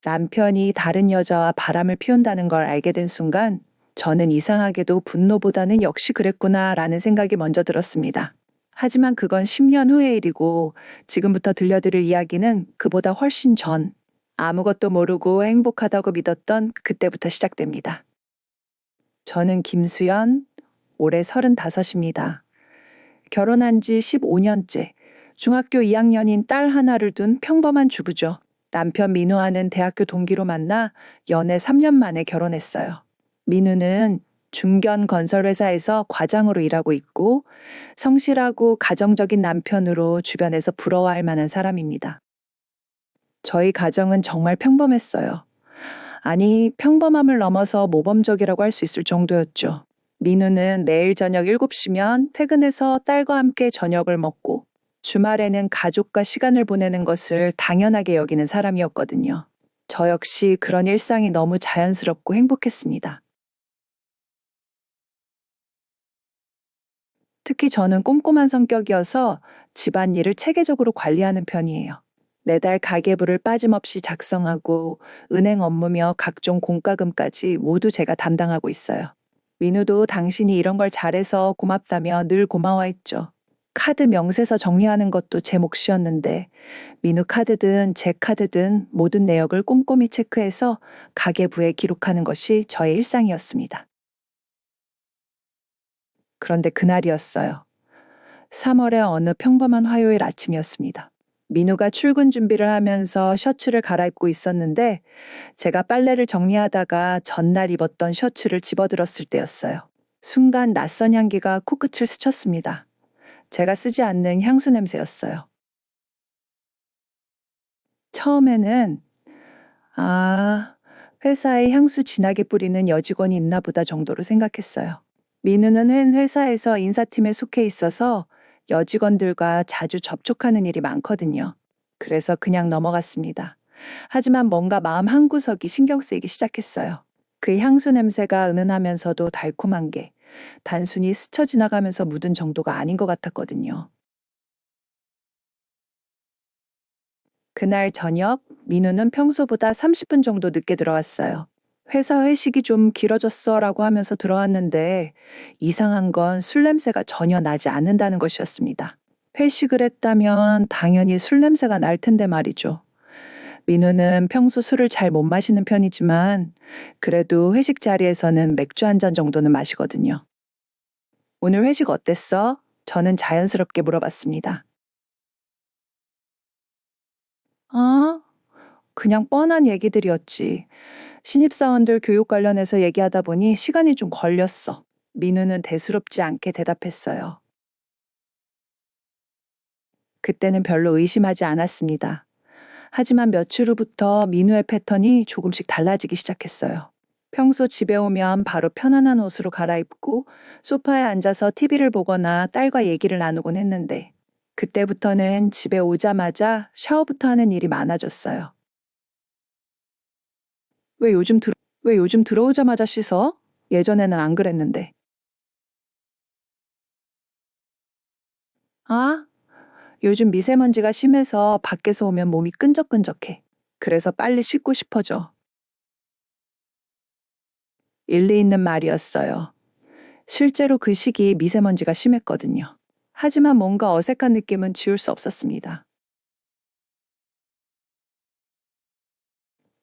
남편이 다른 여자와 바람을 피운다는 걸 알게 된 순간 저는 이상하게도 분노보다는 역시 그랬구나라는 생각이 먼저 들었습니다. 하지만 그건 10년 후의 일이고 지금부터 들려드릴 이야기는 그보다 훨씬 전, 아무것도 모르고 행복하다고 믿었던 그때부터 시작됩니다. 저는 김수연, 올해 35입니다. 결혼한 지 15년째, 중학교 2학년인 딸 하나를 둔 평범한 주부죠. 남편 민우와는 대학교 동기로 만나 연애 3년 만에 결혼했어요. 민우는 중견 건설회사에서 과장으로 일하고 있고 성실하고 가정적인 남편으로 주변에서 부러워할 만한 사람입니다. 저희 가정은 정말 평범했어요. 아니, 평범함을 넘어서 모범적이라고 할 수 있을 정도였죠. 민우는 매일 저녁 7시면 퇴근해서 딸과 함께 저녁을 먹고 주말에는 가족과 시간을 보내는 것을 당연하게 여기는 사람이었거든요. 저 역시 그런 일상이 너무 자연스럽고 행복했습니다. 특히 저는 꼼꼼한 성격이어서 집안일을 체계적으로 관리하는 편이에요. 매달 가계부를 빠짐없이 작성하고 은행 업무며 각종 공과금까지 모두 제가 담당하고 있어요. 민우도 당신이 이런 걸 잘해서 고맙다며 늘 고마워했죠. 카드 명세서 정리하는 것도 제 몫이었는데 민우 카드든 제 카드든 모든 내역을 꼼꼼히 체크해서 가계부에 기록하는 것이 저의 일상이었습니다. 그런데 그날이었어요. 3월의 어느 평범한 화요일 아침이었습니다. 민우가 출근 준비를 하면서 셔츠를 갈아입고 있었는데 제가 빨래를 정리하다가 전날 입었던 셔츠를 집어들었을 때였어요. 순간 낯선 향기가 코끝을 스쳤습니다. 제가 쓰지 않는 향수 냄새였어요. 처음에는 아, 회사에 향수 진하게 뿌리는 여직원이 있나 보다 정도로 생각했어요. 민우는 회사에서 인사팀에 속해 있어서 여직원들과 자주 접촉하는 일이 많거든요. 그래서 그냥 넘어갔습니다. 하지만 뭔가 마음 한구석이 신경 쓰이기 시작했어요. 그 향수 냄새가 은은하면서도 달콤한 게 단순히 스쳐 지나가면서 묻은 정도가 아닌 것 같았거든요. 그날 저녁, 민우는 평소보다 30분 정도 늦게 들어왔어요. 회사 회식이 좀 길어졌어 라고 하면서 들어왔는데 이상한 건 술 냄새가 전혀 나지 않는다는 것이었습니다. 회식을 했다면 당연히 술 냄새가 날 텐데 말이죠. 민우는 평소 술을 잘 못 마시는 편이지만 그래도 회식 자리에서는 맥주 한 잔 정도는 마시거든요. 오늘 회식 어땠어? 저는 자연스럽게 물어봤습니다. 아, 그냥 뻔한 얘기들이었지. 신입사원들 교육 관련해서 얘기하다 보니 시간이 좀 걸렸어. 민우는 대수롭지 않게 대답했어요. 그때는 별로 의심하지 않았습니다. 하지만 며칠 후부터 민우의 패턴이 조금씩 달라지기 시작했어요. 평소 집에 오면 바로 편안한 옷으로 갈아입고 소파에 앉아서 TV를 보거나 딸과 얘기를 나누곤 했는데 그때부터는 집에 오자마자 샤워부터 하는 일이 많아졌어요. 왜 요즘 들, 왜 요즘 들어오자마자 씻어? 예전에는 안 그랬는데. 아, 요즘 미세먼지가 심해서 밖에서 오면 몸이 끈적끈적해. 그래서 빨리 씻고 싶어져. 일리 있는 말이었어요. 실제로 그 시기 미세먼지가 심했거든요. 하지만 뭔가 어색한 느낌은 지울 수 없었습니다.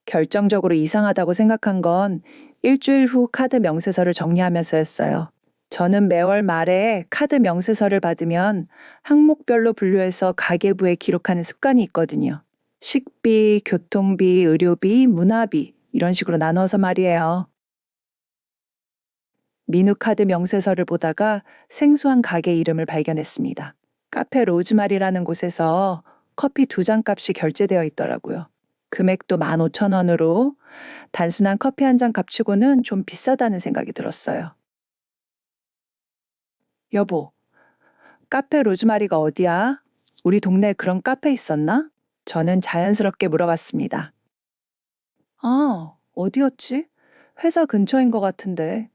결정적으로 이상하다고 생각한 건 일주일 후 카드 명세서를 정리하면서였어요. 저는 매월 말에 카드 명세서를 받으면 항목별로 분류해서 가계부에 기록하는 습관이 있거든요. 식비, 교통비, 의료비, 문화비 이런 식으로 나눠서 말이에요. 민우 카드 명세서를 보다가 생소한 가게 이름을 발견했습니다. 카페 로즈마리라는 곳에서 커피 2잔 값이 결제되어 있더라고요. 금액도 15,000원으로 단순한 커피 한 잔 값치고는 좀 비싸다는 생각이 들었어요. 여보, 카페 로즈마리가 어디야? 우리 동네에 그런 카페 있었나? 저는 자연스럽게 물어봤습니다. 아, 어디였지? 회사 근처인 것 같은데.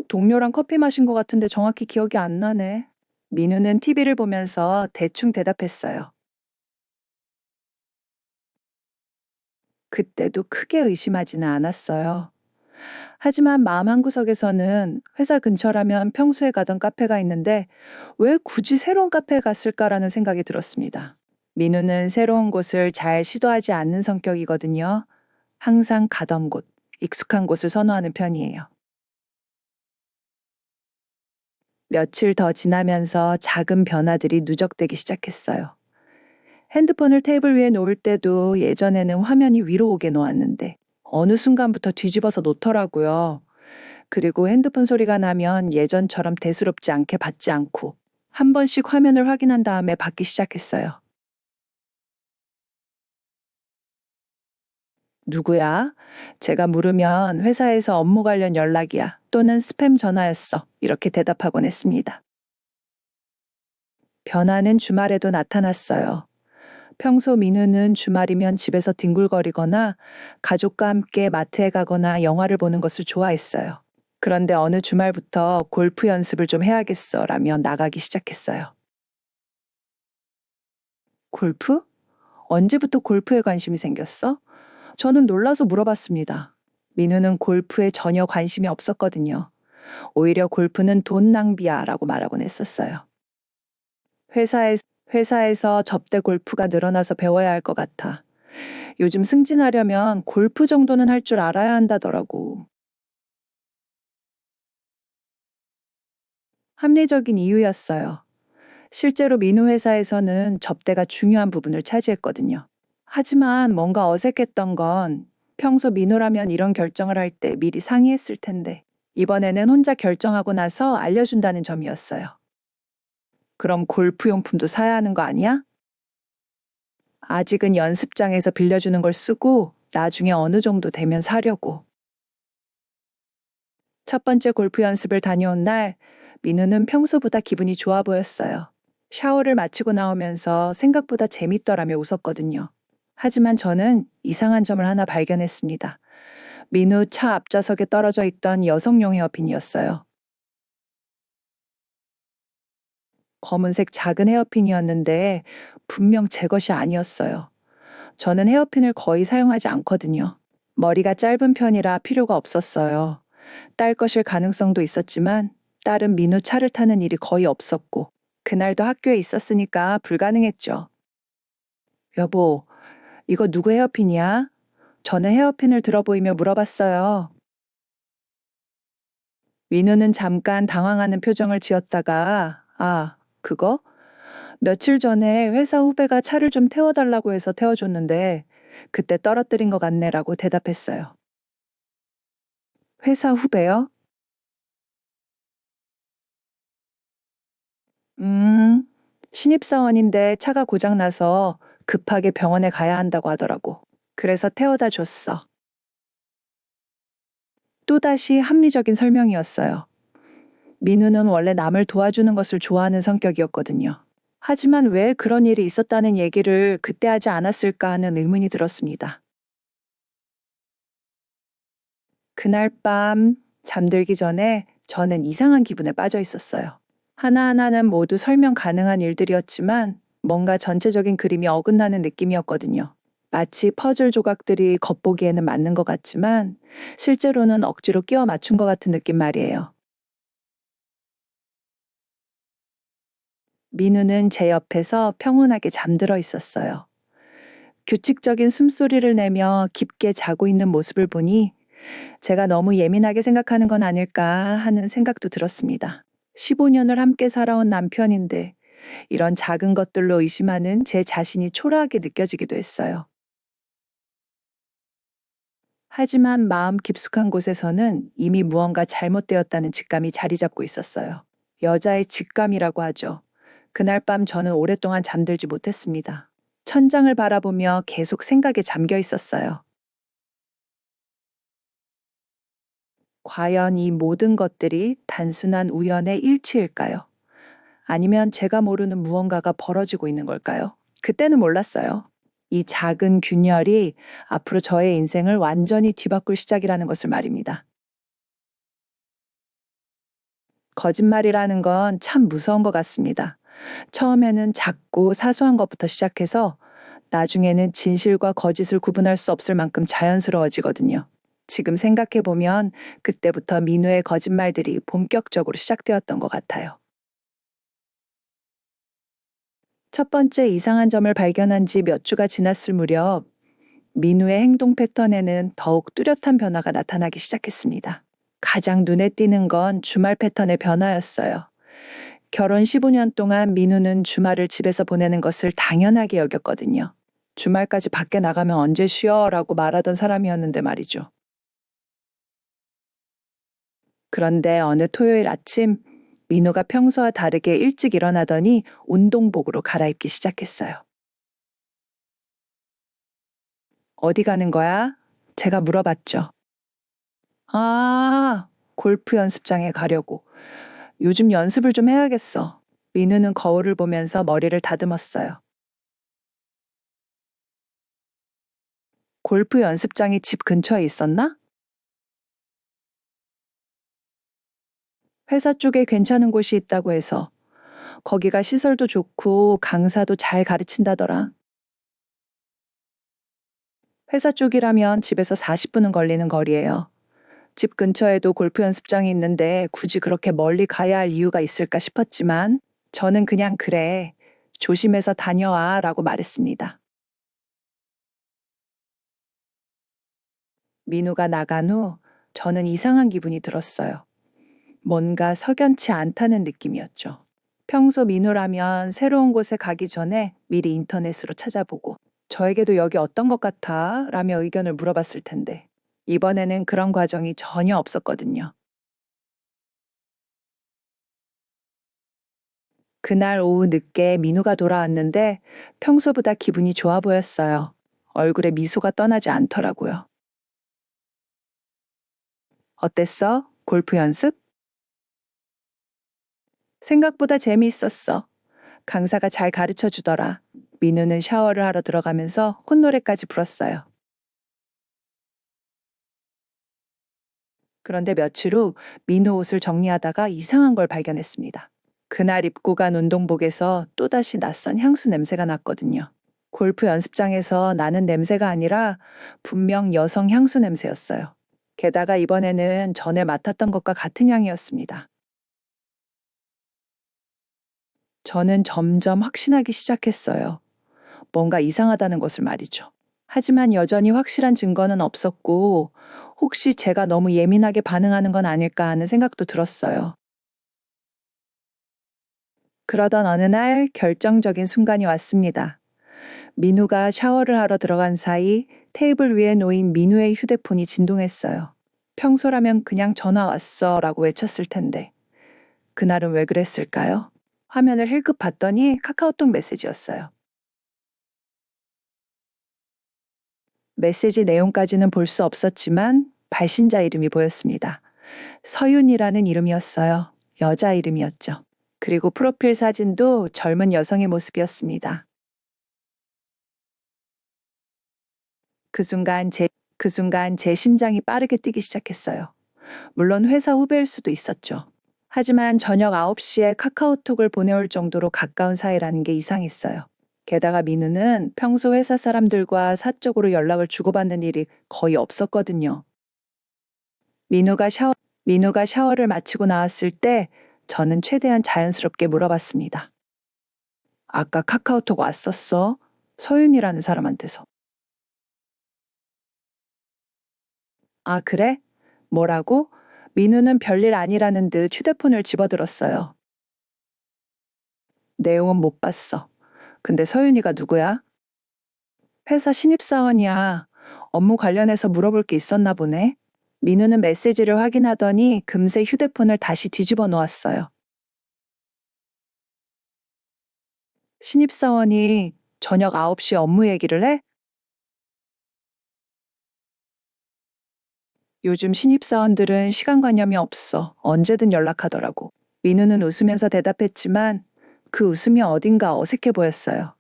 동료랑 커피 마신 것 같은데 정확히 기억이 안 나네. 민우는 TV를 보면서 대충 대답했어요. 그때도 크게 의심하지는 않았어요. 하지만 마음 한구석에서는 회사 근처라면 평소에 가던 카페가 있는데 왜 굳이 새로운 카페에 갔을까라는 생각이 들었습니다. 민우는 새로운 곳을 잘 시도하지 않는 성격이거든요. 항상 가던 곳, 익숙한 곳을 선호하는 편이에요. 며칠 더 지나면서 작은 변화들이 누적되기 시작했어요. 핸드폰을 테이블 위에 놓을 때도 예전에는 화면이 위로 오게 놓았는데 어느 순간부터 뒤집어서 놓더라고요. 그리고 핸드폰 소리가 나면 예전처럼 대수롭지 않게 받지 않고 한 번씩 화면을 확인한 다음에 받기 시작했어요. 누구야? 제가 물으면 회사에서 업무 관련 연락이야 또는 스팸 전화였어. 이렇게 대답하곤 했습니다. 변화는 주말에도 나타났어요. 평소 민우는 주말이면 집에서 뒹굴거리거나 가족과 함께 마트에 가거나 영화를 보는 것을 좋아했어요. 그런데 어느 주말부터 골프 연습을 좀 해야겠어 라며 나가기 시작했어요. 골프? 언제부터 골프에 관심이 생겼어? 저는 놀라서 물어봤습니다. 민우는 골프에 전혀 관심이 없었거든요. 오히려 골프는 돈 낭비야 라고 말하곤 했었어요. 회사에, 회사에서 접대 골프가 늘어나서 배워야 할 것 같아. 요즘 승진하려면 골프 정도는 할 줄 알아야 한다더라고. 합리적인 이유였어요. 실제로 민우 회사에서는 접대가 중요한 부분을 차지했거든요. 하지만 뭔가 어색했던 건 평소 민우라면 이런 결정을 할 때 미리 상의했을 텐데 이번에는 혼자 결정하고 나서 알려준다는 점이었어요. 그럼 골프용품도 사야 하는 거 아니야? 아직은 연습장에서 빌려주는 걸 쓰고 나중에 어느 정도 되면 사려고. 첫 번째 골프 연습을 다녀온 날 민우는 평소보다 기분이 좋아 보였어요. 샤워를 마치고 나오면서 생각보다 재밌더라며 웃었거든요. 하지만 저는 이상한 점을 하나 발견했습니다. 민우 차 앞좌석에 떨어져 있던 여성용 헤어핀이었어요. 검은색 작은 헤어핀이었는데 분명 제 것이 아니었어요. 저는 헤어핀을 거의 사용하지 않거든요. 머리가 짧은 편이라 필요가 없었어요. 딸 것일 가능성도 있었지만 딸은 민우 차를 타는 일이 거의 없었고 그날도 학교에 있었으니까 불가능했죠. 여보, 이거 누구 헤어핀이야? 저는 헤어핀을 들어보이며 물어봤어요. 민우는 잠깐 당황하는 표정을 지었다가 아, 그거? 며칠 전에 회사 후배가 차를 좀 태워달라고 해서 태워줬는데 그때 떨어뜨린 것 같네라고 대답했어요. 회사 후배요? 음, 신입사원인데 차가 고장나서 급하게 병원에 가야 한다고 하더라고. 그래서 태워다 줬어. 또다시 합리적인 설명이었어요. 민우는 원래 남을 도와주는 것을 좋아하는 성격이었거든요. 하지만 왜 그런 일이 있었다는 얘기를 그때 하지 않았을까 하는 의문이 들었습니다. 그날 밤 잠들기 전에 저는 이상한 기분에 빠져 있었어요. 하나하나는 모두 설명 가능한 일들이었지만 뭔가 전체적인 그림이 어긋나는 느낌이었거든요. 마치 퍼즐 조각들이 겉보기에는 맞는 것 같지만 실제로는 억지로 끼워 맞춘 것 같은 느낌 말이에요. 민우는 제 옆에서 평온하게 잠들어 있었어요. 규칙적인 숨소리를 내며 깊게 자고 있는 모습을 보니 제가 너무 예민하게 생각하는 건 아닐까 하는 생각도 들었습니다. 15년을 함께 살아온 남편인데 이런 작은 것들로 의심하는 제 자신이 초라하게 느껴지기도 했어요. 하지만 마음 깊숙한 곳에서는 이미 무언가 잘못되었다는 직감이 자리 잡고 있었어요. 여자의 직감이라고 하죠. 그날 밤 저는 오랫동안 잠들지 못했습니다. 천장을 바라보며 계속 생각에 잠겨 있었어요. 과연 이 모든 것들이 단순한 우연의 일치일까요? 아니면 제가 모르는 무언가가 벌어지고 있는 걸까요? 그때는 몰랐어요. 이 작은 균열이 앞으로 저의 인생을 완전히 뒤바꿀 시작이라는 것을 말입니다. 거짓말이라는 건 참 무서운 것 같습니다. 처음에는 작고 사소한 것부터 시작해서 나중에는 진실과 거짓을 구분할 수 없을 만큼 자연스러워지거든요. 지금 생각해보면 그때부터 민우의 거짓말들이 본격적으로 시작되었던 것 같아요. 첫 번째 이상한 점을 발견한 지 몇 주가 지났을 무렵 민우의 행동 패턴에는 더욱 뚜렷한 변화가 나타나기 시작했습니다. 가장 눈에 띄는 건 주말 패턴의 변화였어요. 결혼 15년 동안 민우는 주말을 집에서 보내는 것을 당연하게 여겼거든요. 주말까지 밖에 나가면 언제 쉬어? 라고 말하던 사람이었는데 말이죠. 그런데 어느 토요일 아침 민우가 평소와 다르게 일찍 일어나더니 운동복으로 갈아입기 시작했어요. 어디 가는 거야? 제가 물어봤죠. 아, 골프 연습장에 가려고. 요즘 연습을 좀 해야겠어. 민우는 거울을 보면서 머리를 다듬었어요. 골프 연습장이 집 근처에 있었나? 회사 쪽에 괜찮은 곳이 있다고 해서. 거기가 시설도 좋고 강사도 잘 가르친다더라. 회사 쪽이라면 집에서 40분은 걸리는 거리예요. 집 근처에도 골프 연습장이 있는데 굳이 그렇게 멀리 가야 할 이유가 있을까 싶었지만 저는 그냥 그래. 조심해서 다녀와 라고 말했습니다. 민우가 나간 후 저는 이상한 기분이 들었어요. 뭔가 석연치 않다는 느낌이었죠. 평소 민우라면 새로운 곳에 가기 전에 미리 인터넷으로 찾아보고 저에게도 여기 어떤 것 같아? 라며 의견을 물어봤을 텐데 이번에는 그런 과정이 전혀 없었거든요. 그날 오후 늦게 민우가 돌아왔는데 평소보다 기분이 좋아 보였어요. 얼굴에 미소가 떠나지 않더라고요. 어땠어? 골프 연습? 생각보다 재미있었어. 강사가 잘 가르쳐 주더라. 민우는 샤워를 하러 들어가면서 콧노래까지 불었어요. 그런데 며칠 후 민우 옷을 정리하다가 이상한 걸 발견했습니다. 그날 입고 간 운동복에서 또다시 낯선 향수 냄새가 났거든요. 골프 연습장에서 나는 냄새가 아니라 분명 여성 향수 냄새였어요. 게다가 이번에는 전에 맡았던 것과 같은 향이었습니다. 저는 점점 확신하기 시작했어요. 뭔가 이상하다는 것을 말이죠. 하지만 여전히 확실한 증거는 없었고, 혹시 제가 너무 예민하게 반응하는 건 아닐까 하는 생각도 들었어요. 그러던 어느 날 결정적인 순간이 왔습니다. 민우가 샤워를 하러 들어간 사이 테이블 위에 놓인 민우의 휴대폰이 진동했어요. 평소라면 그냥 전화 왔어 라고 외쳤을 텐데, 그날은 왜 그랬을까요? 화면을 힐끗 봤더니 카카오톡 메시지였어요. 메시지 내용까지는 볼 수 없었지만 발신자 이름이 보였습니다. 서윤이라는 이름이었어요. 여자 이름이었죠. 그리고 프로필 사진도 젊은 여성의 모습이었습니다. 그 순간 제 심장이 빠르게 뛰기 시작했어요. 물론 회사 후배일 수도 있었죠. 하지만 저녁 9시에 카카오톡을 보내올 정도로 가까운 사이라는 게 이상했어요. 게다가 민우는 평소 회사 사람들과 사적으로 연락을 주고받는 일이 거의 없었거든요. 민우가 샤워, 민우가 샤워를 마치고 나왔을 때 저는 최대한 자연스럽게 물어봤습니다. 아까 카카오톡 왔었어? 서윤이라는 사람한테서. 아, 그래? 뭐라고? 민우는 별일 아니라는 듯 휴대폰을 집어들었어요. 내용은 못 봤어. 근데 서윤이가 누구야? 회사 신입사원이야. 업무 관련해서 물어볼 게 있었나 보네. 민우는 메시지를 확인하더니 금세 휴대폰을 다시 뒤집어 놓았어요. 신입사원이 저녁 9시 업무 얘기를 해? 요즘 신입사원들은 시간관념이 없어. 언제든 연락하더라고. 민우는 웃으면서 대답했지만 그 웃음이 어딘가 어색해 보였어요.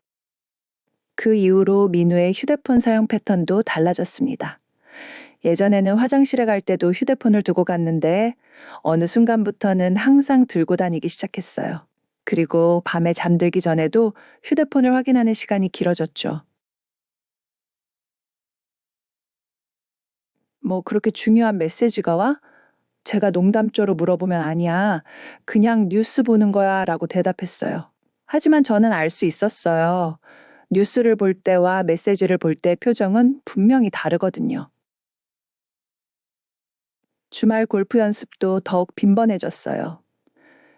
그 이후로 민우의 휴대폰 사용 패턴도 달라졌습니다. 예전에는 화장실에 갈 때도 휴대폰을 두고 갔는데 어느 순간부터는 항상 들고 다니기 시작했어요. 그리고 밤에 잠들기 전에도 휴대폰을 확인하는 시간이 길어졌죠. 뭐 그렇게 중요한 메시지가 와? 제가 농담조로 물어보면 아니야. 그냥 뉴스 보는 거야 라고 대답했어요. 하지만 저는 알 수 있었어요. 뉴스를 볼 때와 메시지를 볼 때 표정은 분명히 다르거든요. 주말 골프 연습도 더욱 빈번해졌어요.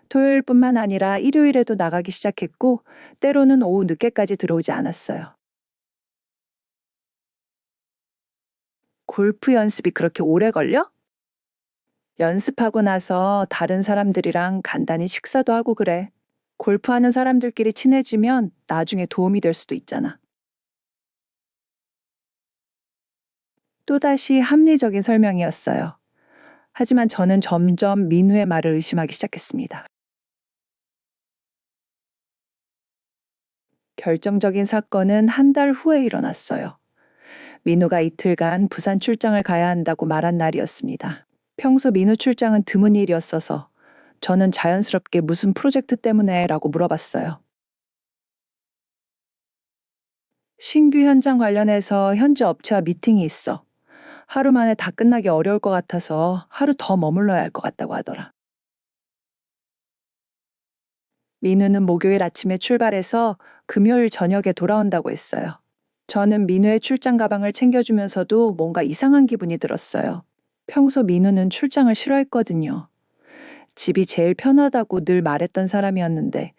토요일뿐만 아니라 일요일에도 나가기 시작했고, 때로는 오후 늦게까지 들어오지 않았어요. 골프 연습이 그렇게 오래 걸려? 연습하고 나서 다른 사람들이랑 간단히 식사도 하고 그래. 골프하는 사람들끼리 친해지면 나중에 도움이 될 수도 있잖아. 또다시 합리적인 설명이었어요. 하지만 저는 점점 민우의 말을 의심하기 시작했습니다. 결정적인 사건은 한 달 후에 일어났어요. 민우가 이틀간 부산 출장을 가야 한다고 말한 날이었습니다. 평소 민우 출장은 드문 일이었어서 저는 자연스럽게 무슨 프로젝트 때문에 라고 물어봤어요. 신규 현장 관련해서 현지 업체와 미팅이 있어. 하루 만에 다 끝나기 어려울 것 같아서 하루 더 머물러야 할 것 같다고 하더라. 민우는 목요일 아침에 출발해서 금요일 저녁에 돌아온다고 했어요. 저는 민우의 출장 가방을 챙겨주면서도 뭔가 이상한 기분이 들었어요. 평소 민우는 출장을 싫어했거든요. 집이 제일 편하다고 늘 말했던 사람이었는데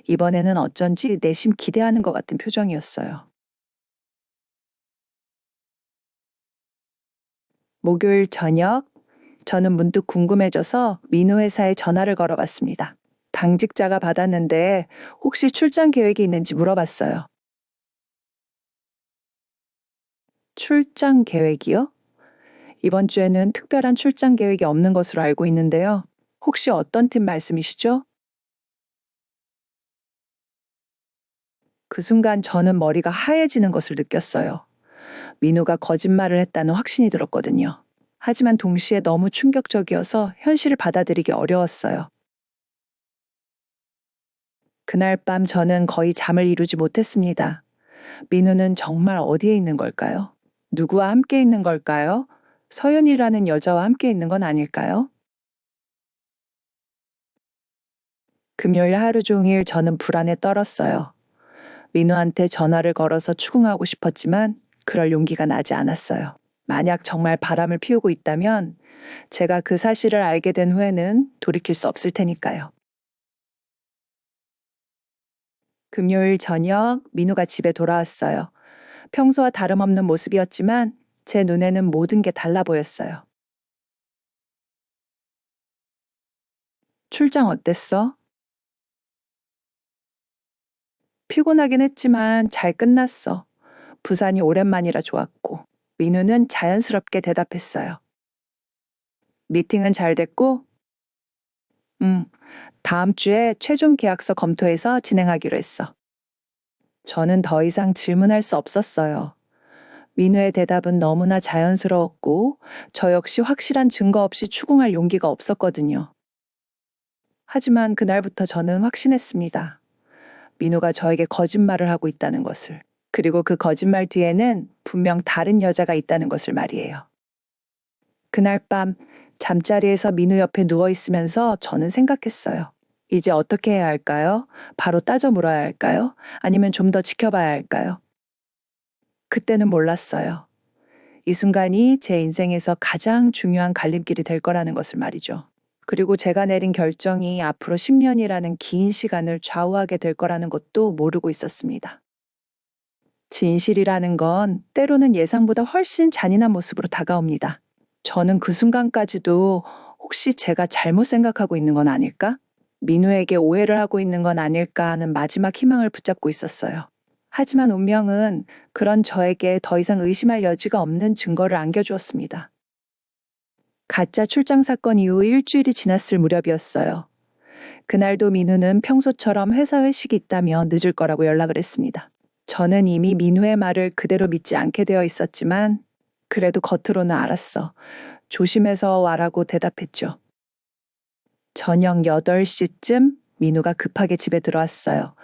이번에는 어쩐지 내심 기대하는 것 같은 표정이었어요. 목요일 저녁, 저는 문득 궁금해져서 민우 회사에 전화를 걸어봤습니다. 당직자가 받았는데 혹시 출장 계획이 있는지 물어봤어요. 출장 계획이요? 이번 주에는 특별한 출장 계획이 없는 것으로 알고 있는데요. 혹시 어떤 팀 말씀이시죠? 그 순간 저는 머리가 하얘지는 것을 느꼈어요. 민우가 거짓말을 했다는 확신이 들었거든요. 하지만 동시에 너무 충격적이어서 현실을 받아들이기 어려웠어요. 그날 밤 저는 거의 잠을 이루지 못했습니다. 민우는 정말 어디에 있는 걸까요? 누구와 함께 있는 걸까요? 서윤이라는 여자와 함께 있는 건 아닐까요? 금요일 하루 종일 저는 불안에 떨었어요. 민우한테 전화를 걸어서 추궁하고 싶었지만 그럴 용기가 나지 않았어요. 만약 정말 바람을 피우고 있다면 제가 그 사실을 알게 된 후에는 돌이킬 수 없을 테니까요. 금요일 저녁 민우가 집에 돌아왔어요. 평소와 다름없는 모습이었지만 제 눈에는 모든 게 달라 보였어요. 출장 어땠어? 피곤하긴 했지만 잘 끝났어. 부산이 오랜만이라 좋았고. 민우는 자연스럽게 대답했어요. 미팅은 잘 됐고, 응, 다음 주에 최종 계약서 검토해서 진행하기로 했어. 저는 더 이상 질문할 수 없었어요. 민우의 대답은 너무나 자연스러웠고, 저 역시 확실한 증거 없이 추궁할 용기가 없었거든요. 하지만 그날부터 저는 확신했습니다. 민우가 저에게 거짓말을 하고 있다는 것을. 그리고 그 거짓말 뒤에는 분명 다른 여자가 있다는 것을 말이에요. 그날 밤 잠자리에서 민우 옆에 누워 있으면서 저는 생각했어요. 이제 어떻게 해야 할까요? 바로 따져 물어야 할까요? 아니면 좀 더 지켜봐야 할까요? 그때는 몰랐어요. 이 순간이 제 인생에서 가장 중요한 갈림길이 될 거라는 것을 말이죠. 그리고 제가 내린 결정이 앞으로 10년이라는 긴 시간을 좌우하게 될 거라는 것도 모르고 있었습니다. 진실이라는 건 때로는 예상보다 훨씬 잔인한 모습으로 다가옵니다. 저는 그 순간까지도 혹시 제가 잘못 생각하고 있는 건 아닐까? 민우에게 오해를 하고 있는 건 아닐까 하는 마지막 희망을 붙잡고 있었어요. 하지만 운명은 그런 저에게 더 이상 의심할 여지가 없는 증거를 안겨주었습니다. 가짜 출장 사건 이후 일주일이 지났을 무렵이었어요. 그날도 민우는 평소처럼 회사 회식이 있다며 늦을 거라고 연락을 했습니다. 저는 이미 민우의 말을 그대로 믿지 않게 되어 있었지만 그래도 겉으로는 알았어. 조심해서 와라고 대답했죠. 저녁 8시쯤 민우가 급하게 집에 들어왔어요.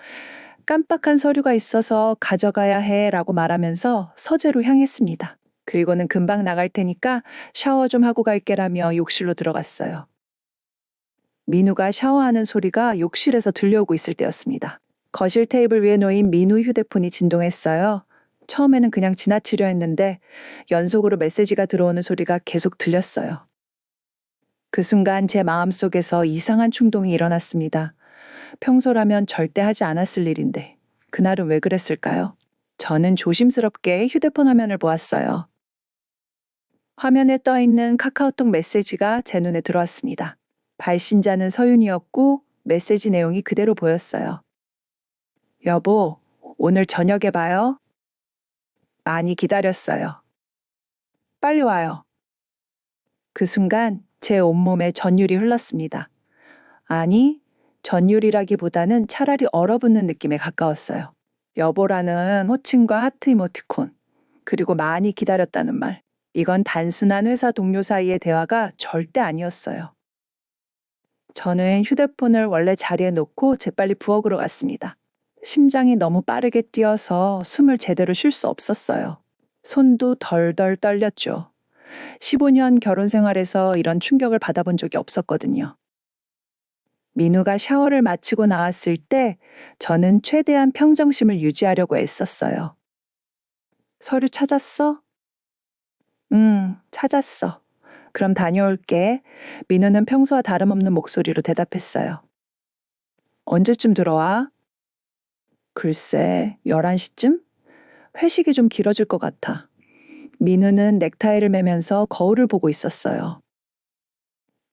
깜빡한 서류가 있어서 가져가야 해 라고 말하면서 서재로 향했습니다. 그리고는 금방 나갈 테니까 샤워 좀 하고 갈게라며 욕실로 들어갔어요. 민우가 샤워하는 소리가 욕실에서 들려오고 있을 때였습니다. 거실 테이블 위에 놓인 민우 휴대폰이 진동했어요. 처음에는 그냥 지나치려 했는데 연속으로 메시지가 들어오는 소리가 계속 들렸어요. 그 순간 제 마음속에서 이상한 충동이 일어났습니다. 평소라면 절대 하지 않았을 일인데 그날은 왜 그랬을까요? 저는 조심스럽게 휴대폰 화면을 보았어요. 화면에 떠 있는 카카오톡 메시지가 제 눈에 들어왔습니다. 발신자는 서윤이었고 메시지 내용이 그대로 보였어요. 여보, 오늘 저녁에 봐요. 많이 기다렸어요. 빨리 와요. 그 순간 제 온몸에 전율이 흘렀습니다. 아니, 전율이라기보다는 차라리 얼어붙는 느낌에 가까웠어요. 여보라는 호칭과 하트 이모티콘, 그리고 많이 기다렸다는 말. 이건 단순한 회사 동료 사이의 대화가 절대 아니었어요. 저는 휴대폰을 원래 자리에 놓고 재빨리 부엌으로 갔습니다. 심장이 너무 빠르게 뛰어서 숨을 제대로 쉴 수 없었어요. 손도 덜덜 떨렸죠. 15년 결혼 생활에서 이런 충격을 받아본 적이 없었거든요. 민우가 샤워를 마치고 나왔을 때 저는 최대한 평정심을 유지하려고 애썼어요. 서류 찾았어? 찾았어. 그럼 다녀올게. 민우는 평소와 다름없는 목소리로 대답했어요. 언제쯤 들어와? 글쎄, 11시쯤? 회식이 좀 길어질 것 같아. 민우는 넥타이를 매면서 거울을 보고 있었어요.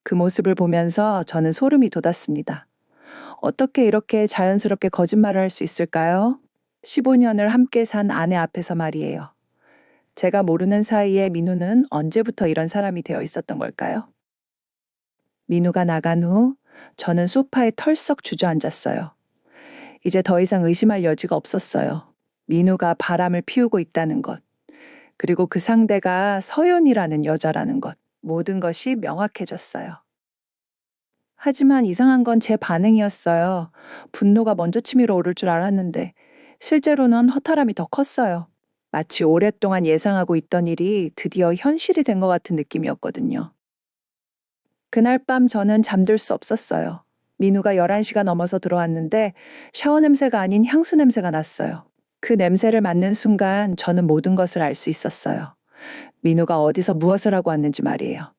그 모습을 보면서 저는 소름이 돋았습니다. 어떻게 이렇게 자연스럽게 거짓말을 할 수 있을까요? 15년을 함께 산 아내 앞에서 말이에요. 제가 모르는 사이에 민우는 언제부터 이런 사람이 되어 있었던 걸까요? 민우가 나간 후 저는 소파에 털썩 주저앉았어요. 이제 더 이상 의심할 여지가 없었어요. 민우가 바람을 피우고 있다는 것, 그리고 그 상대가 서연이라는 여자라는 것, 모든 것이 명확해졌어요. 하지만 이상한 건 제 반응이었어요. 분노가 먼저 치밀어 오를 줄 알았는데 실제로는 허탈함이 더 컸어요. 마치 오랫동안 예상하고 있던 일이 드디어 현실이 된 것 같은 느낌이었거든요. 그날 밤 저는 잠들 수 없었어요. 민우가 11시가 넘어서 들어왔는데 샤워 냄새가 아닌 향수 냄새가 났어요. 그 냄새를 맡는 순간 저는 모든 것을 알 수 있었어요. 민우가 어디서 무엇을 하고 왔는지 말이에요.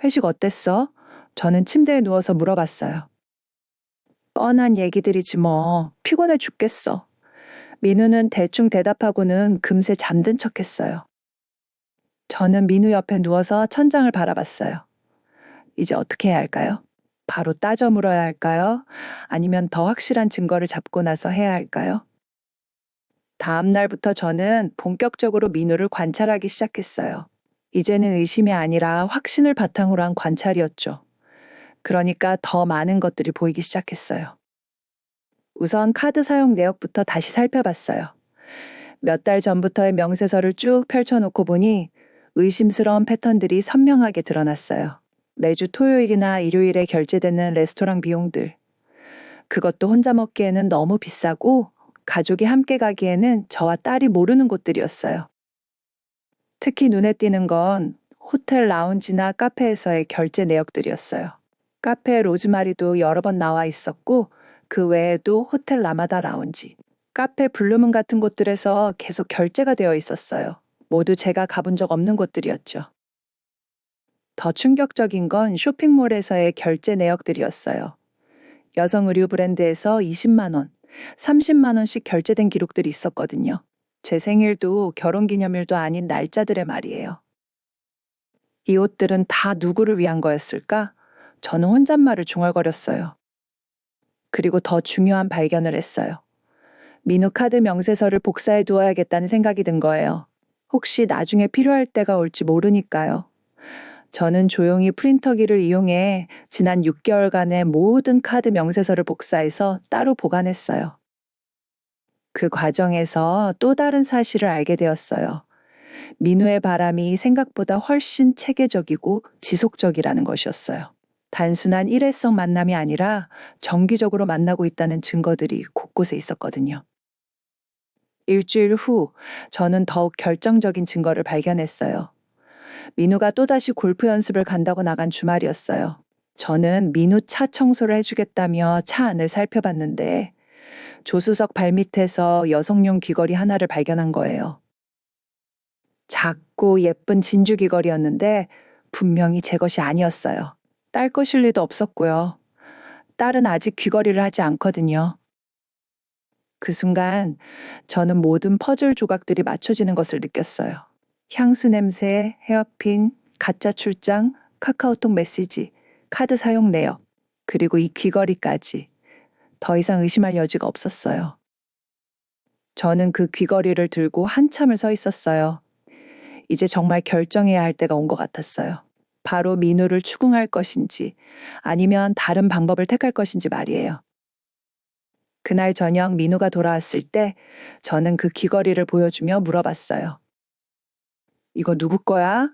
회식 어땠어? 저는 침대에 누워서 물어봤어요. 뻔한 얘기들이지 뭐. 피곤해 죽겠어. 민우는 대충 대답하고는 금세 잠든 척했어요. 저는 민우 옆에 누워서 천장을 바라봤어요. 이제 어떻게 해야 할까요? 바로 따져 물어야 할까요? 아니면 더 확실한 증거를 잡고 나서 해야 할까요? 다음 날부터 저는 본격적으로 민우를 관찰하기 시작했어요. 이제는 의심이 아니라 확신을 바탕으로 한 관찰이었죠. 그러니까 더 많은 것들이 보이기 시작했어요. 우선 카드 사용 내역부터 다시 살펴봤어요. 몇 달 전부터의 명세서를 쭉 펼쳐놓고 보니 의심스러운 패턴들이 선명하게 드러났어요. 매주 토요일이나 일요일에 결제되는 레스토랑 비용들. 그것도 혼자 먹기에는 너무 비싸고 가족이 함께 가기에는 저와 딸이 모르는 곳들이었어요. 특히 눈에 띄는 건 호텔 라운지나 카페에서의 결제 내역들이었어요. 카페 로즈마리도 여러 번 나와 있었고 그 외에도 호텔 라마다 라운지, 카페 블루문 같은 곳들에서 계속 결제가 되어 있었어요. 모두 제가 가본 적 없는 곳들이었죠. 더 충격적인 건 쇼핑몰에서의 결제 내역들이었어요. 여성 의류 브랜드에서 20만 원, 30만 원씩 결제된 기록들이 있었거든요. 제 생일도 결혼기념일도 아닌 날짜들의 말이에요. 이 옷들은 다 누구를 위한 거였을까? 저는 혼잣말을 중얼거렸어요. 그리고 더 중요한 발견을 했어요. 민우 카드 명세서를 복사해 두어야겠다는 생각이 든 거예요. 혹시 나중에 필요할 때가 올지 모르니까요. 저는 조용히 프린터기를 이용해 지난 6개월간의 모든 카드 명세서를 복사해서 따로 보관했어요. 그 과정에서 또 다른 사실을 알게 되었어요. 민우의 바람이 생각보다 훨씬 체계적이고 지속적이라는 것이었어요. 단순한 일회성 만남이 아니라 정기적으로 만나고 있다는 증거들이 곳곳에 있었거든요. 일주일 후 저는 더욱 결정적인 증거를 발견했어요. 민우가 또다시 골프 연습을 간다고 나간 주말이었어요. 저는 민우 차 청소를 해주겠다며 차 안을 살펴봤는데 조수석 발밑에서 여성용 귀걸이 하나를 발견한 거예요. 작고 예쁜 진주 귀걸이였는데 분명히 제 것이 아니었어요. 딸 것일 리도 없었고요. 딸은 아직 귀걸이를 하지 않거든요. 그 순간 저는 모든 퍼즐 조각들이 맞춰지는 것을 느꼈어요. 향수 냄새, 헤어핀, 가짜 출장, 카카오톡 메시지, 카드 사용 내역, 그리고 이 귀걸이까지. 더 이상 의심할 여지가 없었어요. 저는 그 귀걸이를 들고 한참을 서 있었어요. 이제 정말 결정해야 할 때가 온 것 같았어요. 바로 민우를 추궁할 것인지 아니면 다른 방법을 택할 것인지 말이에요. 그날 저녁 민우가 돌아왔을 때 저는 그 귀걸이를 보여주며 물어봤어요. 이거 누구 거야?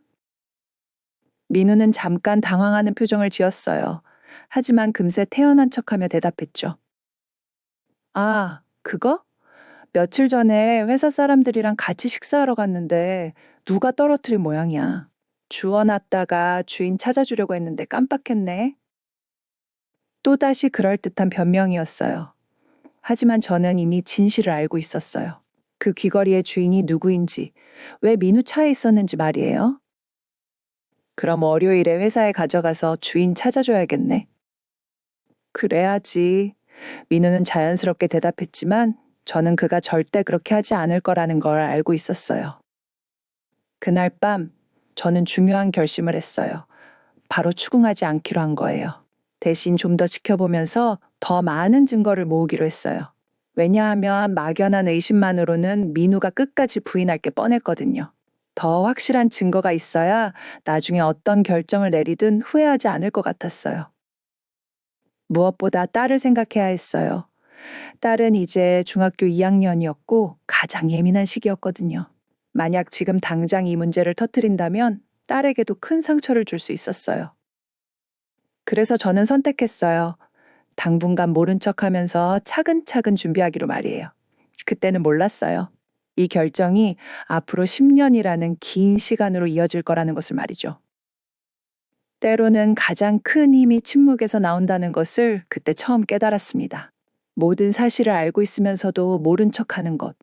민우는 잠깐 당황하는 표정을 지었어요. 하지만 금세 태연한 척하며 대답했죠. 아, 그거? 며칠 전에 회사 사람들이랑 같이 식사하러 갔는데 누가 떨어뜨린 모양이야. 주워놨다가 주인 찾아주려고 했는데 깜빡했네. 또다시 그럴듯한 변명이었어요. 하지만 저는 이미 진실을 알고 있었어요. 그 귀걸이의 주인이 누구인지, 왜 민우 차에 있었는지 말이에요. 그럼 월요일에 회사에 가져가서 주인 찾아줘야겠네. 그래야지. 민우는 자연스럽게 대답했지만 저는 그가 절대 그렇게 하지 않을 거라는 걸 알고 있었어요. 그날 밤 저는 중요한 결심을 했어요. 바로 추궁하지 않기로 한 거예요. 대신 좀 더 지켜보면서 더 많은 증거를 모으기로 했어요. 왜냐하면 막연한 의심만으로는 민우가 끝까지 부인할 게 뻔했거든요. 더 확실한 증거가 있어야 나중에 어떤 결정을 내리든 후회하지 않을 것 같았어요. 무엇보다 딸을 생각해야 했어요. 딸은 이제 중학교 2학년이었고 가장 예민한 시기였거든요. 만약 지금 당장 이 문제를 터뜨린다면 딸에게도 큰 상처를 줄 수 있었어요. 그래서 저는 선택했어요. 당분간 모른 척하면서 차근차근 준비하기로 말이에요. 그때는 몰랐어요. 이 결정이 앞으로 10년이라는 긴 시간으로 이어질 거라는 것을 말이죠. 때로는 가장 큰 힘이 침묵에서 나온다는 것을 그때 처음 깨달았습니다. 모든 사실을 알고 있으면서도 모른 척하는 것,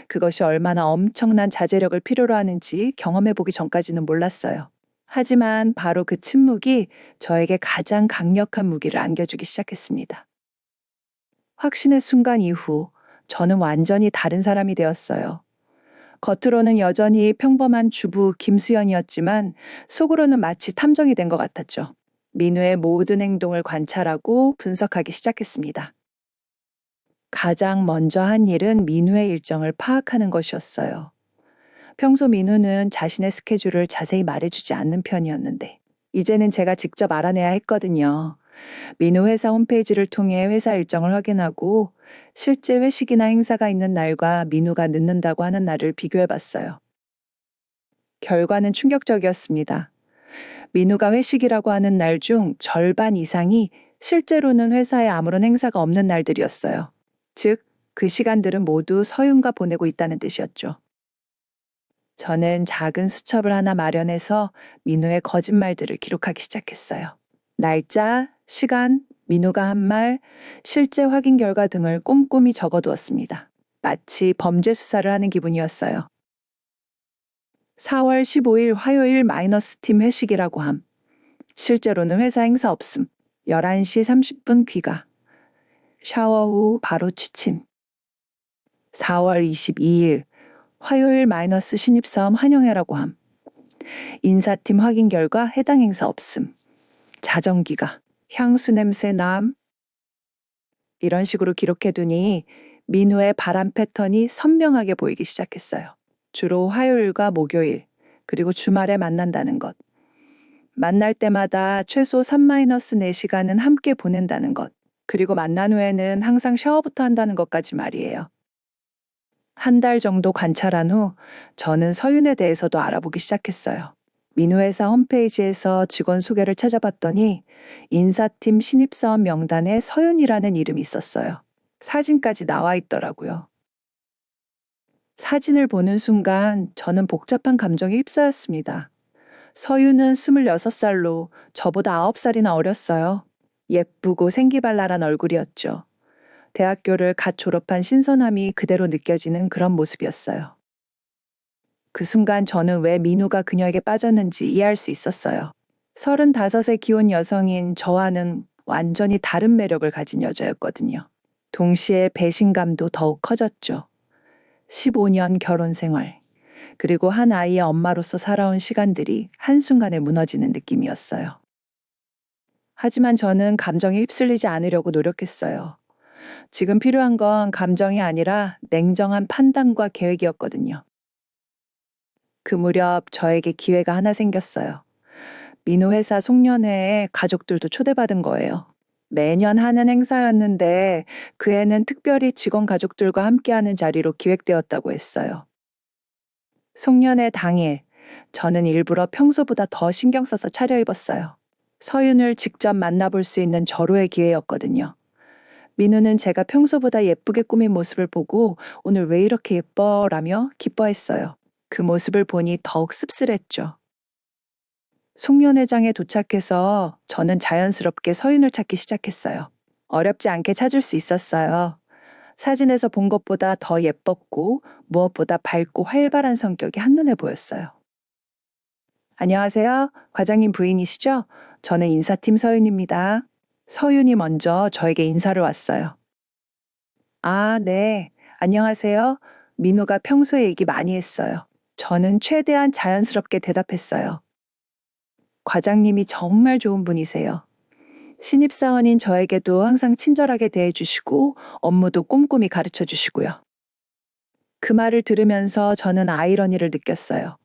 그것이 얼마나 엄청난 자제력을 필요로 하는지 경험해보기 전까지는 몰랐어요. 하지만 바로 그 침묵이 저에게 가장 강력한 무기를 안겨주기 시작했습니다. 확신의 순간 이후 저는 완전히 다른 사람이 되었어요. 겉으로는 여전히 평범한 주부 김수연이었지만 속으로는 마치 탐정이 된 것 같았죠. 민우의 모든 행동을 관찰하고 분석하기 시작했습니다. 가장 먼저 한 일은 민우의 일정을 파악하는 것이었어요. 평소 민우는 자신의 스케줄을 자세히 말해주지 않는 편이었는데 이제는 제가 직접 알아내야 했거든요. 민우 회사 홈페이지를 통해 회사 일정을 확인하고 실제 회식이나 행사가 있는 날과 민우가 늦는다고 하는 날을 비교해봤어요. 결과는 충격적이었습니다. 민우가 회식이라고 하는 날 중 절반 이상이 실제로는 회사에 아무런 행사가 없는 날들이었어요. 즉, 그 시간들은 모두 서윤과 보내고 있다는 뜻이었죠. 저는 작은 수첩을 하나 마련해서 민우의 거짓말들을 기록하기 시작했어요. 날짜, 시간, 민우가 한 말, 실제 확인 결과 등을 꼼꼼히 적어두었습니다. 마치 범죄 수사를 하는 기분이었어요. 4월 15일 화요일 마이너스 팀 회식이라고 함. 실제로는 회사 행사 없음. 11시 30분 귀가. 샤워 후 바로 취침. 4월 22일 화요일 마이너스 신입사원 환영회라고 함. 인사팀 확인 결과 해당 행사 없음. 자정귀가. 향수 냄새 남. 이런 식으로 기록해두니 민우의 바람 패턴이 선명하게 보이기 시작했어요. 주로 화요일과 목요일, 그리고 주말에 만난다는 것. 만날 때마다 최소 3-4시간은 함께 보낸다는 것. 그리고 만난 후에는 항상 샤워부터 한다는 것까지 말이에요. 한 달 정도 관찰한 후 저는 서윤에 대해서도 알아보기 시작했어요. 민우 회사 홈페이지에서 직원 소개를 찾아봤더니 인사팀 신입사원 명단에 서윤이라는 이름이 있었어요. 사진까지 나와 있더라고요. 사진을 보는 순간 저는 복잡한 감정에 휩싸였습니다. 서유는 26살로 저보다 9살이나 어렸어요. 예쁘고 생기발랄한 얼굴이었죠. 대학교를 갓 졸업한 신선함이 그대로 느껴지는 그런 모습이었어요. 그 순간 저는 왜 민우가 그녀에게 빠졌는지 이해할 수 있었어요. 35의 귀여운 여성인 저와는 완전히 다른 매력을 가진 여자였거든요. 동시에 배신감도 더욱 커졌죠. 15년 결혼 생활, 그리고 한 아이의 엄마로서 살아온 시간들이 한순간에 무너지는 느낌이었어요. 하지만 저는 감정에 휩쓸리지 않으려고 노력했어요. 지금 필요한 건 감정이 아니라 냉정한 판단과 계획이었거든요. 그 무렵 저에게 기회가 하나 생겼어요. 민호 회사 송년회에 가족들도 초대받은 거예요. 매년 하는 행사였는데 그 해는 특별히 직원 가족들과 함께하는 자리로 기획되었다고 했어요. 송년회 당일, 저는 일부러 평소보다 더 신경 써서 차려입었어요. 서윤을 직접 만나볼 수 있는 절호의 기회였거든요. 민우는 제가 평소보다 예쁘게 꾸민 모습을 보고 오늘 왜 이렇게 예뻐? 라며 기뻐했어요. 그 모습을 보니 더욱 씁쓸했죠. 송년회장에 도착해서 저는 자연스럽게 서윤을 찾기 시작했어요. 어렵지 않게 찾을 수 있었어요. 사진에서 본 것보다 더 예뻤고 무엇보다 밝고 활발한 성격이 한눈에 보였어요. 안녕하세요. 과장님 부인이시죠? 저는 인사팀 서윤입니다. 서윤이 먼저 저에게 인사를 왔어요. 아, 네. 안녕하세요. 민우가 평소에 얘기 많이 했어요. 저는 최대한 자연스럽게 대답했어요. 과장님이 정말 좋은 분이세요. 신입사원인 저에게도 항상 친절하게 대해주시고 업무도 꼼꼼히 가르쳐 주시고요. 그 말을 들으면서 저는 아이러니를 느꼈어요.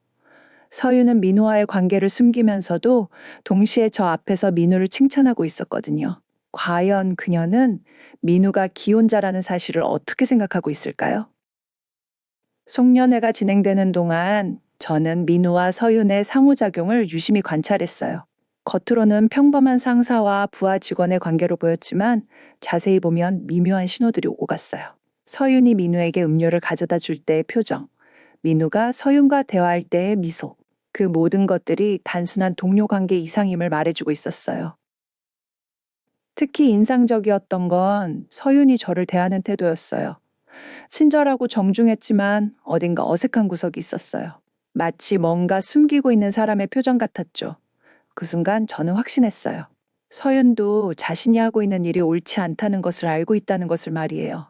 서유는 민우와의 관계를 숨기면서도 동시에 저 앞에서 민우를 칭찬하고 있었거든요. 과연 그녀는 민우가 기혼자라는 사실을 어떻게 생각하고 있을까요? 송년회가 진행되는 동안 저는 민우와 서윤의 상호작용을 유심히 관찰했어요. 겉으로는 평범한 상사와 부하 직원의 관계로 보였지만 자세히 보면 미묘한 신호들이 오고 갔어요. 서윤이 민우에게 음료를 가져다 줄 때의 표정, 민우가 서윤과 대화할 때의 미소, 그 모든 것들이 단순한 동료 관계 이상임을 말해주고 있었어요. 특히 인상적이었던 건 서윤이 저를 대하는 태도였어요. 친절하고 정중했지만 어딘가 어색한 구석이 있었어요. 마치 뭔가 숨기고 있는 사람의 표정 같았죠. 그 순간 저는 확신했어요. 서윤도 자신이 하고 있는 일이 옳지 않다는 것을 알고 있다는 것을 말이에요.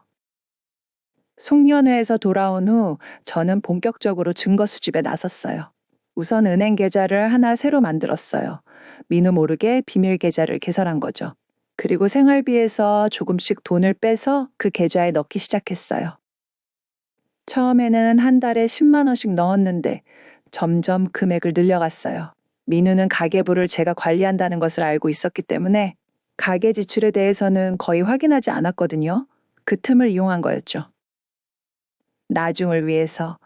송년회에서 돌아온 후 저는 본격적으로 증거 수집에 나섰어요. 우선 은행 계좌를 하나 새로 만들었어요. 민우 모르게 비밀 계좌를 개설한 거죠. 그리고 생활비에서 조금씩 돈을 빼서 그 계좌에 넣기 시작했어요. 처음에는 한 달에 10만 원씩 넣었는데 점점 금액을 늘려갔어요. 민우는 가계부를 제가 관리한다는 것을 알고 있었기 때문에 가계 지출에 대해서는 거의 확인하지 않았거든요. 그 틈을 이용한 거였죠. 나중을 위해서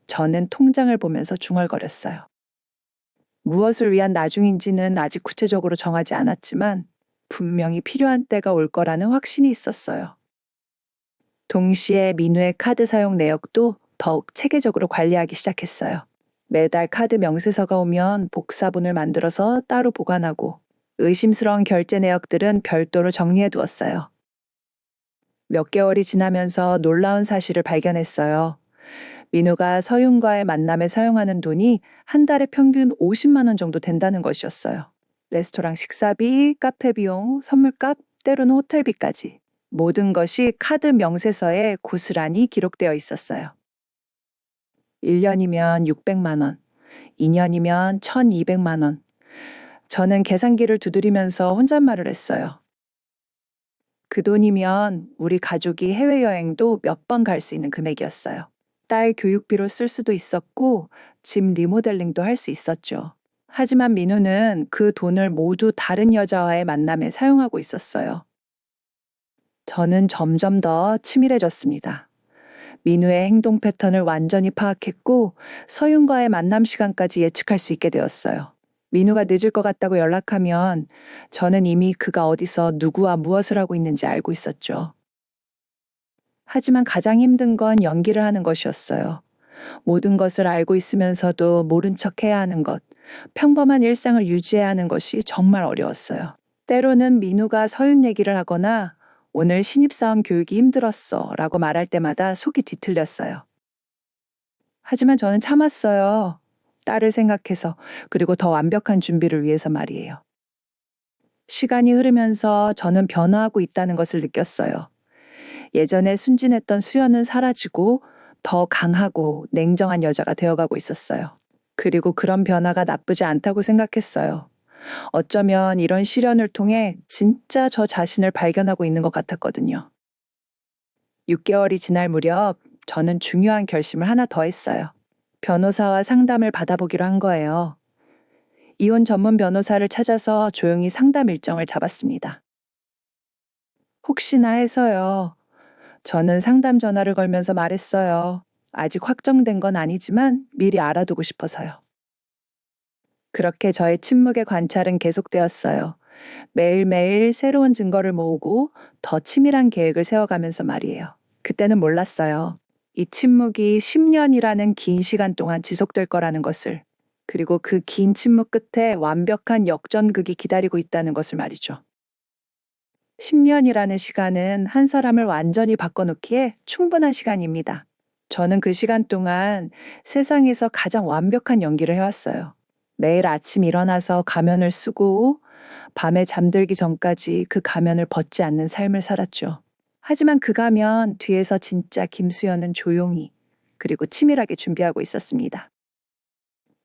저는 통장을 보면서 중얼거렸어요. 무엇을 위한 나중인지는 아직 구체적으로 정하지 않았지만 분명히 필요한 때가 올 거라는 확신이 있었어요. 동시에 민우의 카드 사용 내역도 더욱 체계적으로 관리하기 시작했어요. 매달 카드 명세서가 오면 복사본을 만들어서 따로 보관하고 의심스러운 결제 내역들은 별도로 정리해 두었어요. 몇 개월이 지나면서 놀라운 사실을 발견했어요. 민우가 서윤과의 만남에 사용하는 돈이 한 달에 평균 50만 원 정도 된다는 것이었어요. 레스토랑 식사비, 카페 비용, 선물값, 때로는 호텔비까지. 모든 것이 카드 명세서에 고스란히 기록되어 있었어요. 1년이면 600만 원, 2년이면 1200만 원. 저는 계산기를 두드리면서 혼잣말을 했어요. 그 돈이면 우리 가족이 해외여행도 몇 번 갈 수 있는 금액이었어요. 딸 교육비로 쓸 수도 있었고 집 리모델링도 할 수 있었죠. 하지만 민우는 그 돈을 모두 다른 여자와의 만남에 사용하고 있었어요. 저는 점점 더 치밀해졌습니다. 민우의 행동 패턴을 완전히 파악했고 서윤과의 만남 시간까지 예측할 수 있게 되었어요. 민우가 늦을 것 같다고 연락하면 저는 이미 그가 어디서 누구와 무엇을 하고 있는지 알고 있었죠. 하지만 가장 힘든 건 연기를 하는 것이었어요. 모든 것을 알고 있으면서도 모른 척 해야 하는 것, 평범한 일상을 유지해야 하는 것이 정말 어려웠어요. 때로는 민우가 서윤 얘기를 하거나 오늘 신입사원 교육이 힘들었어 라고 말할 때마다 속이 뒤틀렸어요. 하지만 저는 참았어요. 딸을 생각해서, 그리고 더 완벽한 준비를 위해서 말이에요. 시간이 흐르면서 저는 변화하고 있다는 것을 느꼈어요. 예전에 순진했던 수연은 사라지고 더 강하고 냉정한 여자가 되어가고 있었어요. 그리고 그런 변화가 나쁘지 않다고 생각했어요. 어쩌면 이런 시련을 통해 진짜 저 자신을 발견하고 있는 것 같았거든요. 6개월이 지날 무렵 저는 중요한 결심을 하나 더 했어요. 변호사와 상담을 받아보기로 한 거예요. 이혼 전문 변호사를 찾아서 조용히 상담 일정을 잡았습니다. 혹시나 해서요. 저는 상담 전화를 걸면서 말했어요. 아직 확정된 건 아니지만 미리 알아두고 싶어서요. 그렇게 저의 침묵의 관찰은 계속되었어요. 매일매일 새로운 증거를 모으고 더 치밀한 계획을 세워가면서 말이에요. 그때는 몰랐어요. 이 침묵이 10년이라는 긴 시간 동안 지속될 거라는 것을, 그리고 그 긴 침묵 끝에 완벽한 역전극이 기다리고 있다는 것을 말이죠. 10년이라는 시간은 한 사람을 완전히 바꿔놓기에 충분한 시간입니다. 저는 그 시간 동안 세상에서 가장 완벽한 연기를 해왔어요. 매일 아침 일어나서 가면을 쓰고 밤에 잠들기 전까지 그 가면을 벗지 않는 삶을 살았죠. 하지만 그 가면 뒤에서 진짜 김수현은 조용히 그리고 치밀하게 준비하고 있었습니다.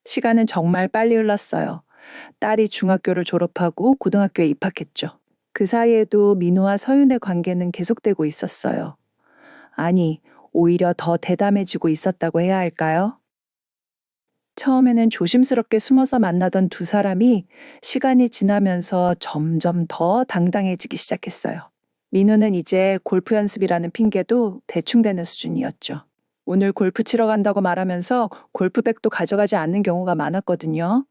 시간은 정말 빨리 흘렀어요. 딸이 중학교를 졸업하고 고등학교에 입학했죠. 그 사이에도 민호와 서윤의 관계는 계속되고 있었어요. 아니, 오히려 더 대담해지고 있었다고 해야 할까요? 처음에는 조심스럽게 숨어서 만나던 두 사람이 시간이 지나면서 점점 더 당당해지기 시작했어요. 민우는 이제 골프 연습이라는 핑계도 대충 되는 수준이었죠. 오늘 골프 치러 간다고 말하면서 골프백도 가져가지 않는 경우가 많았거든요.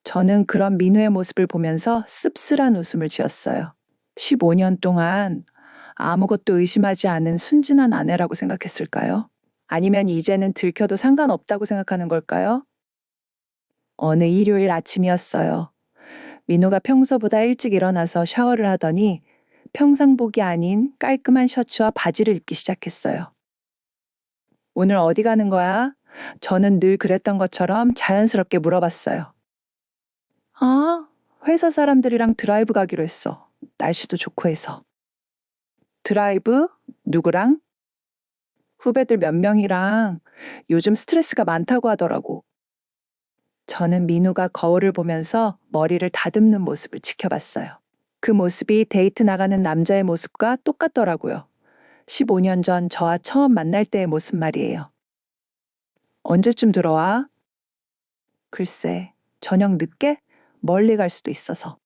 저는 그런 민우의 모습을 보면서 씁쓸한 웃음을 지었어요. 15년 동안 아무것도 의심하지 않은 순진한 아내라고 생각했을까요? 아니면 이제는 들켜도 상관없다고 생각하는 걸까요? 어느 일요일 아침이었어요. 민호가 평소보다 일찍 일어나서 샤워를 하더니 평상복이 아닌 깔끔한 셔츠와 바지를 입기 시작했어요. 오늘 어디 가는 거야? 저는 늘 그랬던 것처럼 자연스럽게 물어봤어요. 아, 회사 사람들이랑 드라이브 가기로 했어. 날씨도 좋고 해서. 드라이브? 누구랑? 후배들 몇 명이랑. 요즘 스트레스가 많다고 하더라고. 저는 민우가 거울을 보면서 머리를 다듬는 모습을 지켜봤어요. 그 모습이 데이트 나가는 남자의 모습과 똑같더라고요. 15년 전 저와 처음 만날 때의 모습 말이에요. 언제쯤 들어와? 글쎄, 저녁 늦게? 멀리 갈 수도 있어서.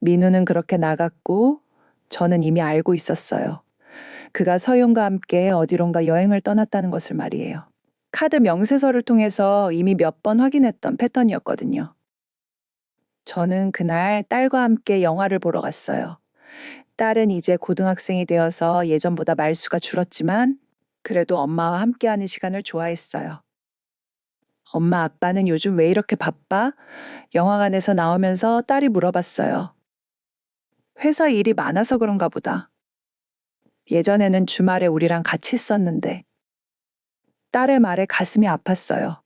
민우는 그렇게 나갔고 저는 이미 알고 있었어요. 그가 서윤과 함께 어디론가 여행을 떠났다는 것을 말이에요. 카드 명세서를 통해서 이미 몇 번 확인했던 패턴이었거든요. 저는 그날 딸과 함께 영화를 보러 갔어요. 딸은 이제 고등학생이 되어서 예전보다 말수가 줄었지만 그래도 엄마와 함께하는 시간을 좋아했어요. 엄마 아빠는 요즘 왜 이렇게 바빠? 영화관에서 나오면서 딸이 물어봤어요. 회사 일이 많아서 그런가 보다. 예전에는 주말에 우리랑 같이 있었는데. 딸의 말에 가슴이 아팠어요.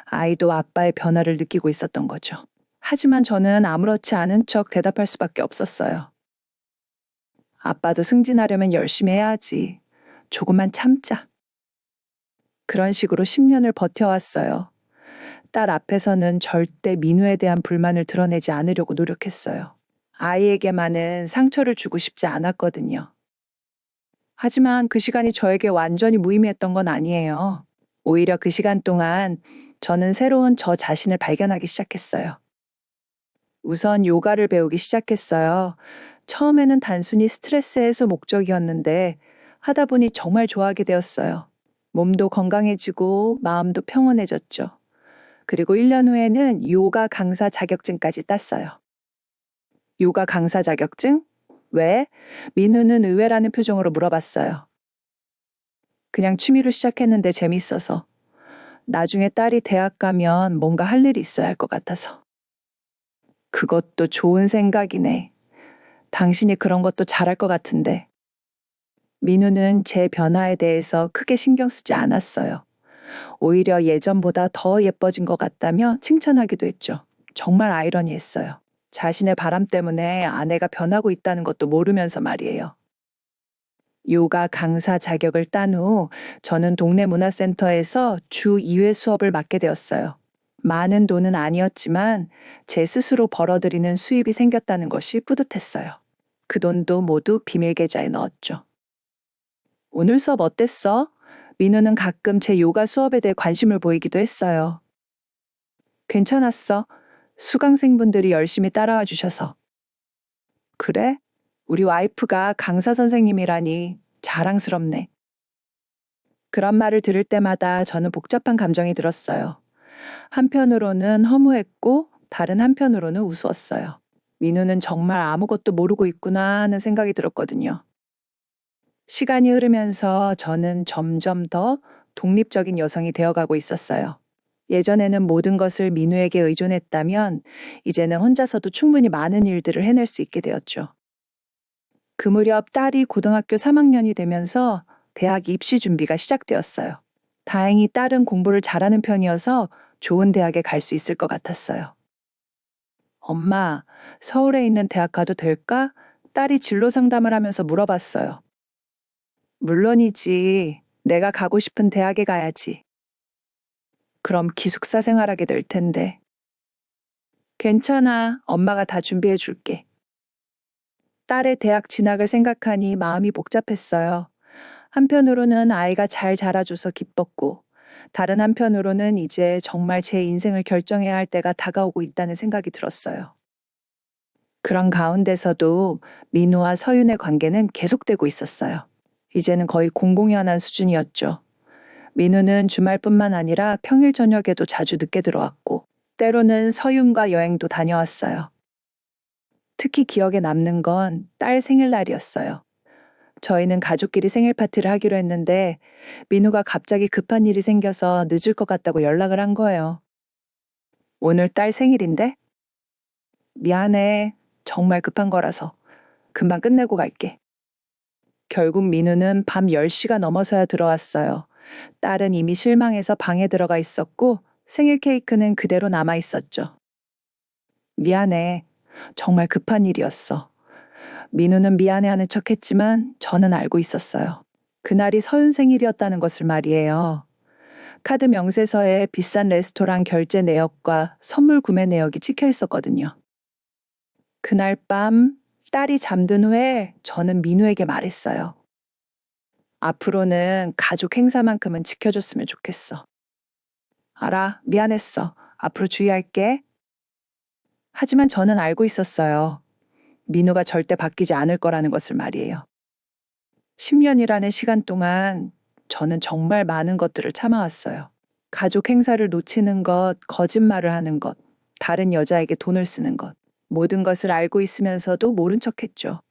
아이도 아빠의 변화를 느끼고 있었던 거죠. 하지만 저는 아무렇지 않은 척 대답할 수밖에 없었어요. 아빠도 승진하려면 열심히 해야지. 조금만 참자. 그런 식으로 10년을 버텨왔어요. 딸 앞에서는 절대 민우에 대한 불만을 드러내지 않으려고 노력했어요. 아이에게만은 상처를 주고 싶지 않았거든요. 하지만 그 시간이 저에게 완전히 무의미했던 건 아니에요. 오히려 그 시간 동안 저는 새로운 저 자신을 발견하기 시작했어요. 우선 요가를 배우기 시작했어요. 처음에는 단순히 스트레스 해소 목적이었는데 하다 보니 정말 좋아하게 되었어요. 몸도 건강해지고 마음도 평온해졌죠. 그리고 1년 후에는 요가 강사 자격증까지 땄어요. 요가 강사 자격증? 왜? 민우는 의외라는 표정으로 물어봤어요. 그냥 취미로 시작했는데 재밌어서. 나중에 딸이 대학 가면 뭔가 할 일이 있어야 할 것 같아서. 그것도 좋은 생각이네. 당신이 그런 것도 잘할 것 같은데. 민우는 제 변화에 대해서 크게 신경 쓰지 않았어요. 오히려 예전보다 더 예뻐진 것 같다며 칭찬하기도 했죠. 정말 아이러니했어요. 자신의 바람 때문에 아내가 변하고 있다는 것도 모르면서 말이에요. 요가 강사 자격을 딴 후 저는 동네 문화센터에서 주 2회 수업을 맡게 되었어요. 많은 돈은 아니었지만 제 스스로 벌어들이는 수입이 생겼다는 것이 뿌듯했어요. 그 돈도 모두 비밀 계좌에 넣었죠. 오늘 수업 어땠어? 민우는 가끔 제 요가 수업에 대해 관심을 보이기도 했어요. 괜찮았어. 수강생분들이 열심히 따라와 주셔서. 그래? 우리 와이프가 강사 선생님이라니 자랑스럽네. 그런 말을 들을 때마다 저는 복잡한 감정이 들었어요. 한편으로는 허무했고 다른 한편으로는 우스웠어요. 민우는 정말 아무것도 모르고 있구나 하는 생각이 들었거든요. 시간이 흐르면서 저는 점점 더 독립적인 여성이 되어가고 있었어요. 예전에는 모든 것을 민우에게 의존했다면 이제는 혼자서도 충분히 많은 일들을 해낼 수 있게 되었죠. 그 무렵 딸이 고등학교 3학년이 되면서 대학 입시 준비가 시작되었어요. 다행히 딸은 공부를 잘하는 편이어서 좋은 대학에 갈 수 있을 것 같았어요. 엄마, 서울에 있는 대학 가도 될까? 딸이 진로 상담을 하면서 물어봤어요. 물론이지. 내가 가고 싶은 대학에 가야지. 그럼 기숙사 생활하게 될 텐데. 괜찮아. 엄마가 다 준비해 줄게. 딸의 대학 진학을 생각하니 마음이 복잡했어요. 한편으로는 아이가 잘 자라줘서 기뻤고, 다른 한편으로는 이제 정말 제 인생을 결정해야 할 때가 다가오고 있다는 생각이 들었어요. 그런 가운데서도 민우와 서윤의 관계는 계속되고 있었어요. 이제는 거의 공공연한 수준이었죠. 민우는 주말뿐만 아니라 평일 저녁에도 자주 늦게 들어왔고, 때로는 서윤과 여행도 다녀왔어요. 특히 기억에 남는 건 딸 생일날이었어요. 저희는 가족끼리 생일 파티를 하기로 했는데 민우가 갑자기 급한 일이 생겨서 늦을 것 같다고 연락을 한 거예요. 오늘 딸 생일인데? 미안해. 정말 급한 거라서. 금방 끝내고 갈게. 결국 민우는 밤 10시가 넘어서야 들어왔어요. 딸은 이미 실망해서 방에 들어가 있었고 생일 케이크는 그대로 남아 있었죠. 미안해. 정말 급한 일이었어. 민우는 미안해하는 척했지만 저는 알고 있었어요. 그날이 서윤 생일이었다는 것을 말이에요. 카드 명세서에 비싼 레스토랑 결제 내역과 선물 구매 내역이 찍혀 있었거든요. 그날 밤 딸이 잠든 후에 저는 민우에게 말했어요. 앞으로는 가족 행사만큼은 지켜줬으면 좋겠어. 알아, 미안했어. 앞으로 주의할게. 하지만 저는 알고 있었어요. 민우가 절대 바뀌지 않을 거라는 것을 말이에요. 10년이라는 시간 동안 저는 정말 많은 것들을 참아왔어요. 가족 행사를 놓치는 것, 거짓말을 하는 것, 다른 여자에게 돈을 쓰는 것, 모든 것을 알고 있으면서도 모른 척했죠.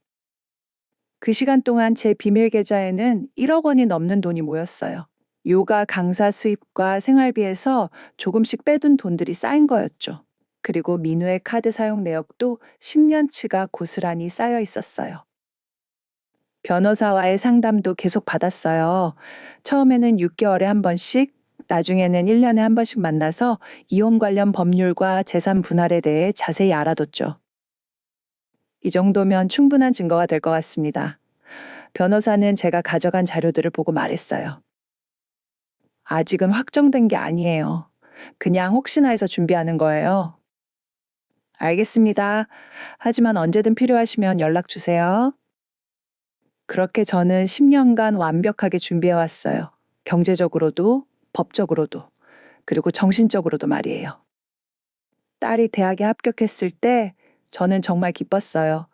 그 시간 동안 제 비밀 계좌에는 1억 원이 넘는 돈이 모였어요. 요가 강사 수입과 생활비에서 조금씩 빼둔 돈들이 쌓인 거였죠. 그리고 민우의 카드 사용 내역도 10년치가 고스란히 쌓여 있었어요. 변호사와의 상담도 계속 받았어요. 처음에는 6개월에 한 번씩, 나중에는 1년에 한 번씩 만나서 이혼 관련 법률과 재산 분할에 대해 자세히 알아뒀죠. 이 정도면 충분한 증거가 될 것 같습니다. 변호사는 제가 가져간 자료들을 보고 말했어요. 아직은 확정된 게 아니에요. 그냥 혹시나 해서 준비하는 거예요. 알겠습니다. 하지만 언제든 필요하시면 연락 주세요. 그렇게 저는 10년간 완벽하게 준비해왔어요. 경제적으로도, 법적으로도, 그리고 정신적으로도 말이에요. 딸이 대학에 합격했을 때 저는 정말 기뻤어요.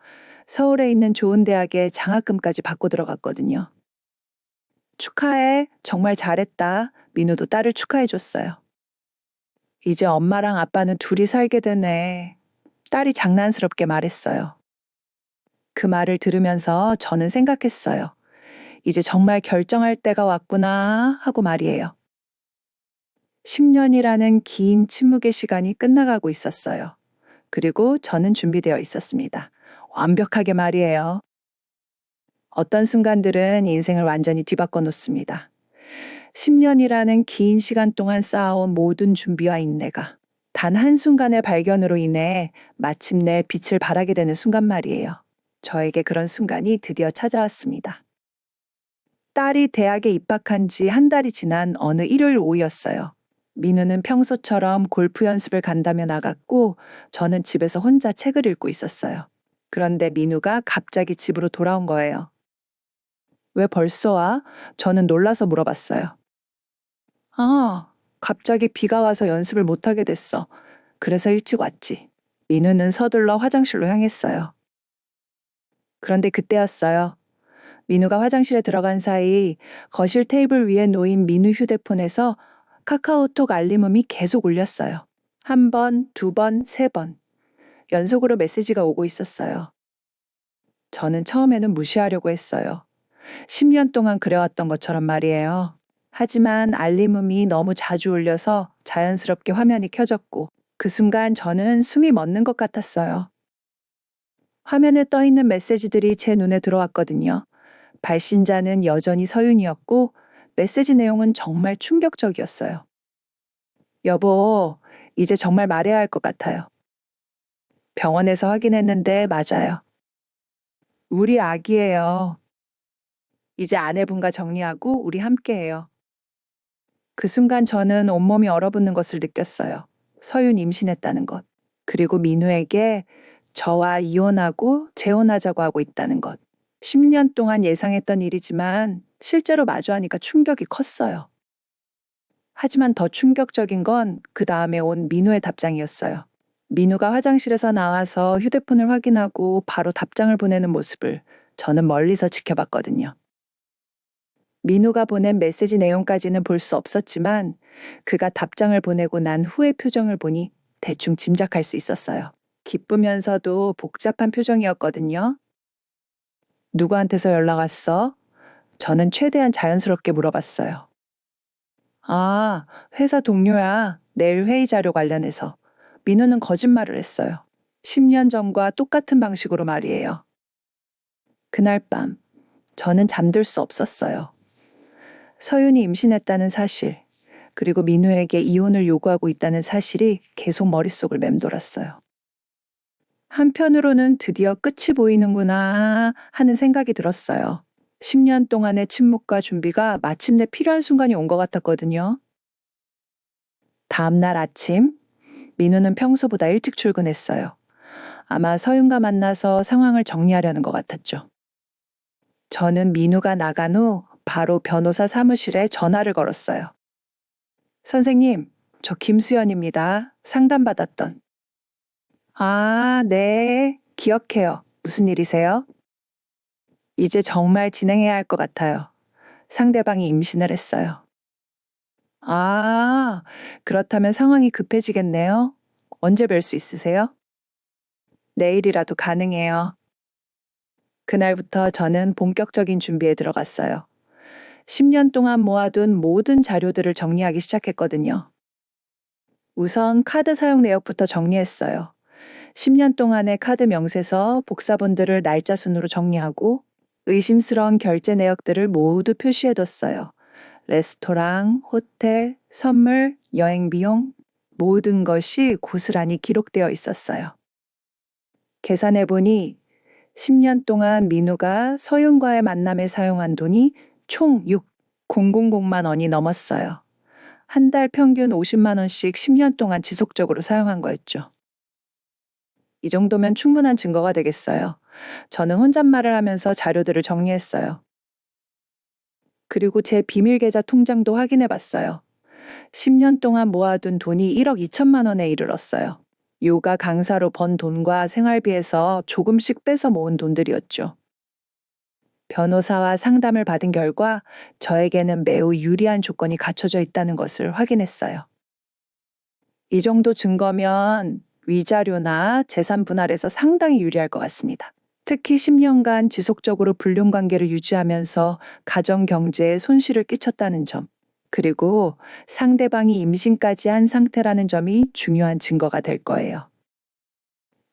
서울에 있는 좋은 대학에 장학금까지 받고 들어갔거든요. 축하해. 정말 잘했다. 민우도 딸을 축하해줬어요. 이제 엄마랑 아빠는 둘이 살게 되네. 딸이 장난스럽게 말했어요. 그 말을 들으면서 저는 생각했어요. 이제 정말 결정할 때가 왔구나 하고 말이에요. 10년이라는 긴 침묵의 시간이 끝나가고 있었어요. 그리고 저는 준비되어 있었습니다. 완벽하게 말이에요. 어떤 순간들은 인생을 완전히 뒤바꿔 놓습니다. 10년이라는 긴 시간 동안 쌓아온 모든 준비와 인내가 단 한순간의 발견으로 인해 마침내 빛을 발하게 되는 순간 말이에요. 저에게 그런 순간이 드디어 찾아왔습니다. 딸이 대학에 입학한 지 한 달이 지난 어느 일요일 오후였어요. 민우는 평소처럼 골프 연습을 간다며 나갔고 저는 집에서 혼자 책을 읽고 있었어요. 그런데 민우가 갑자기 집으로 돌아온 거예요. 왜 벌써 와? 저는 놀라서 물어봤어요. 아, 갑자기 비가 와서 연습을 못하게 됐어. 그래서 일찍 왔지. 민우는 서둘러 화장실로 향했어요. 그런데 그때였어요. 민우가 화장실에 들어간 사이 거실 테이블 위에 놓인 민우 휴대폰에서 카카오톡 알림음이 계속 울렸어요. 한 번, 두 번, 세 번. 연속으로 메시지가 오고 있었어요. 저는 처음에는 무시하려고 했어요. 10년 동안 그래왔던 것처럼 말이에요. 하지만 알림음이 너무 자주 울려서 자연스럽게 화면이 켜졌고 그 순간 저는 숨이 멎는 것 같았어요. 화면에 떠 있는 메시지들이 제 눈에 들어왔거든요. 발신자는 여전히 서윤이었고 메시지 내용은 정말 충격적이었어요. 여보, 이제 정말 말해야 할 것 같아요. 병원에서 확인했는데 맞아요. 우리 아기예요. 이제 아내분과 정리하고 우리 함께해요. 그 순간 저는 온몸이 얼어붙는 것을 느꼈어요. 서윤 임신했다는 것. 그리고 민우에게 저와 이혼하고 재혼하자고 하고 있다는 것. 10년 동안 예상했던 일이지만 실제로 마주하니까 충격이 컸어요. 하지만 더 충격적인 건 그 다음에 온 민우의 답장이었어요. 민우가 화장실에서 나와서 휴대폰을 확인하고 바로 답장을 보내는 모습을 저는 멀리서 지켜봤거든요. 민우가 보낸 메시지 내용까지는 볼 수 없었지만 그가 답장을 보내고 난 후의 표정을 보니 대충 짐작할 수 있었어요. 기쁘면서도 복잡한 표정이었거든요. 누구한테서 연락 왔어? 저는 최대한 자연스럽게 물어봤어요. 아, 회사 동료야. 내일 회의 자료 관련해서. 민우는 거짓말을 했어요. 10년 전과 똑같은 방식으로 말이에요. 그날 밤, 저는 잠들 수 없었어요. 서윤이 임신했다는 사실, 그리고 민우에게 이혼을 요구하고 있다는 사실이 계속 머릿속을 맴돌았어요. 한편으로는 드디어 끝이 보이는구나 하는 생각이 들었어요. 10년 동안의 침묵과 준비가 마침내 필요한 순간이 온 것 같았거든요. 다음 날 아침, 민우는 평소보다 일찍 출근했어요. 아마 서윤과 만나서 상황을 정리하려는 것 같았죠. 저는 민우가 나간 후 바로 변호사 사무실에 전화를 걸었어요. 선생님, 저 김수연입니다. 상담받았던. 아, 네. 기억해요. 무슨 일이세요? 이제 정말 진행해야 할 것 같아요. 상대방이 임신을 했어요. 아, 그렇다면 상황이 급해지겠네요. 언제 뵐 수 있으세요? 내일이라도 가능해요. 그날부터 저는 본격적인 준비에 들어갔어요. 10년 동안 모아둔 모든 자료들을 정리하기 시작했거든요. 우선 카드 사용 내역부터 정리했어요. 10년 동안의 카드 명세서, 복사본들을 날짜 순으로 정리하고 의심스러운 결제 내역들을 모두 표시해뒀어요. 레스토랑, 호텔, 선물, 여행 비용, 모든 것이 고스란히 기록되어 있었어요. 계산해보니 10년 동안 민우가 서윤과의 만남에 사용한 돈이 총 6,000만 원이 넘었어요. 한 달 평균 50만 원씩 10년 동안 지속적으로 사용한 거였죠. 이 정도면 충분한 증거가 되겠어요. 저는 혼잣말을 하면서 자료들을 정리했어요. 그리고 제 비밀 계좌 통장도 확인해 봤어요. 10년 동안 모아둔 돈이 1억 2천만 원에 이르렀어요. 요가 강사로 번 돈과 생활비에서 조금씩 빼서 모은 돈들이었죠. 변호사와 상담을 받은 결과 저에게는 매우 유리한 조건이 갖춰져 있다는 것을 확인했어요. 이 정도 증거면 위자료나 재산 분할에서 상당히 유리할 것 같습니다. 특히 10년간 지속적으로 불륜 관계를 유지하면서 가정 경제에 손실을 끼쳤다는 점, 그리고 상대방이 임신까지 한 상태라는 점이 중요한 증거가 될 거예요.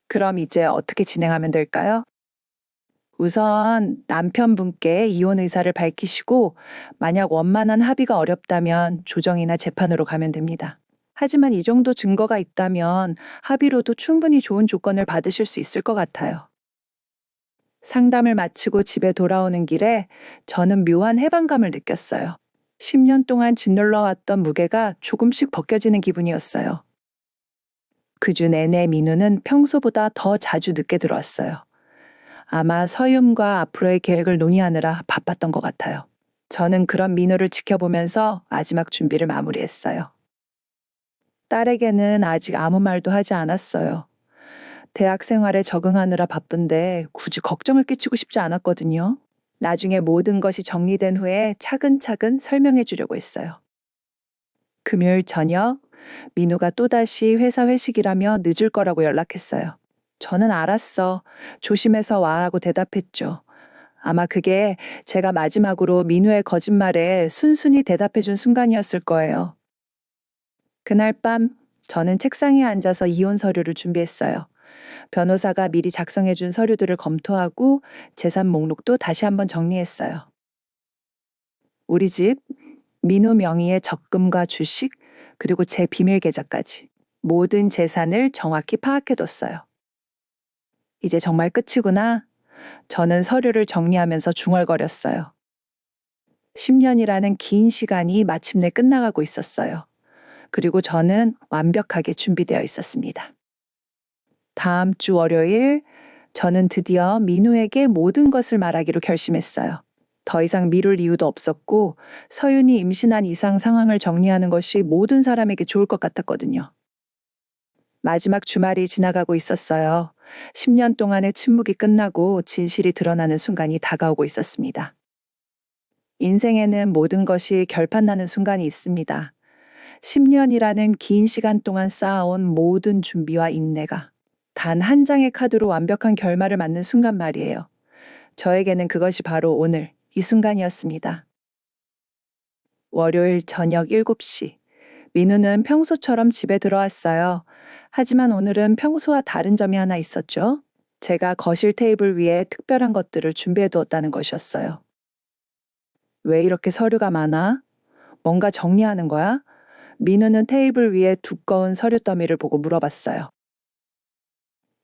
그럼 이제 어떻게 진행하면 될까요? 우선 남편분께 이혼 의사를 밝히시고 만약 원만한 합의가 어렵다면 조정이나 재판으로 가면 됩니다. 하지만 이 정도 증거가 있다면 합의로도 충분히 좋은 조건을 받으실 수 있을 것 같아요. 상담을 마치고 집에 돌아오는 길에 저는 묘한 해방감을 느꼈어요. 10년 동안 짓눌러 왔던 무게가 조금씩 벗겨지는 기분이었어요. 그 주 내내 민우는 평소보다 더 자주 늦게 들어왔어요. 아마 서윤과 앞으로의 계획을 논의하느라 바빴던 것 같아요. 저는 그런 민우를 지켜보면서 마지막 준비를 마무리했어요. 딸에게는 아직 아무 말도 하지 않았어요. 대학 생활에 적응하느라 바쁜데 굳이 걱정을 끼치고 싶지 않았거든요. 나중에 모든 것이 정리된 후에 차근차근 설명해 주려고 했어요. 금요일 저녁, 민우가 또다시 회사 회식이라며 늦을 거라고 연락했어요. 저는 알았어. 조심해서 와라고 대답했죠. 아마 그게 제가 마지막으로 민우의 거짓말에 순순히 대답해준 순간이었을 거예요. 그날 밤, 저는 책상에 앉아서 이혼 서류를 준비했어요. 변호사가 미리 작성해준 서류들을 검토하고 재산 목록도 다시 한번 정리했어요. 우리 집, 민우 명의의 적금과 주식, 그리고 제 비밀 계좌까지 모든 재산을 정확히 파악해뒀어요. 이제 정말 끝이구나. 저는 서류를 정리하면서 중얼거렸어요. 10년이라는 긴 시간이 마침내 끝나가고 있었어요. 그리고 저는 완벽하게 준비되어 있었습니다. 다음 주 월요일, 저는 드디어 민우에게 모든 것을 말하기로 결심했어요. 더 이상 미룰 이유도 없었고 서윤이 임신한 이상 상황을 정리하는 것이 모든 사람에게 좋을 것 같았거든요. 마지막 주말이 지나가고 있었어요. 10년 동안의 침묵이 끝나고 진실이 드러나는 순간이 다가오고 있었습니다. 인생에는 모든 것이 결판나는 순간이 있습니다. 10년이라는 긴 시간 동안 쌓아온 모든 준비와 인내가 단 한 장의 카드로 완벽한 결말을 맞는 순간 말이에요. 저에게는 그것이 바로 오늘 이 순간이었습니다. 월요일 저녁 7시. 민우는 평소처럼 집에 들어왔어요. 하지만 오늘은 평소와 다른 점이 하나 있었죠. 제가 거실 테이블 위에 특별한 것들을 준비해 두었다는 것이었어요. 왜 이렇게 서류가 많아? 뭔가 정리하는 거야? 민우는 테이블 위에 두꺼운 서류 더미를 보고 물어봤어요.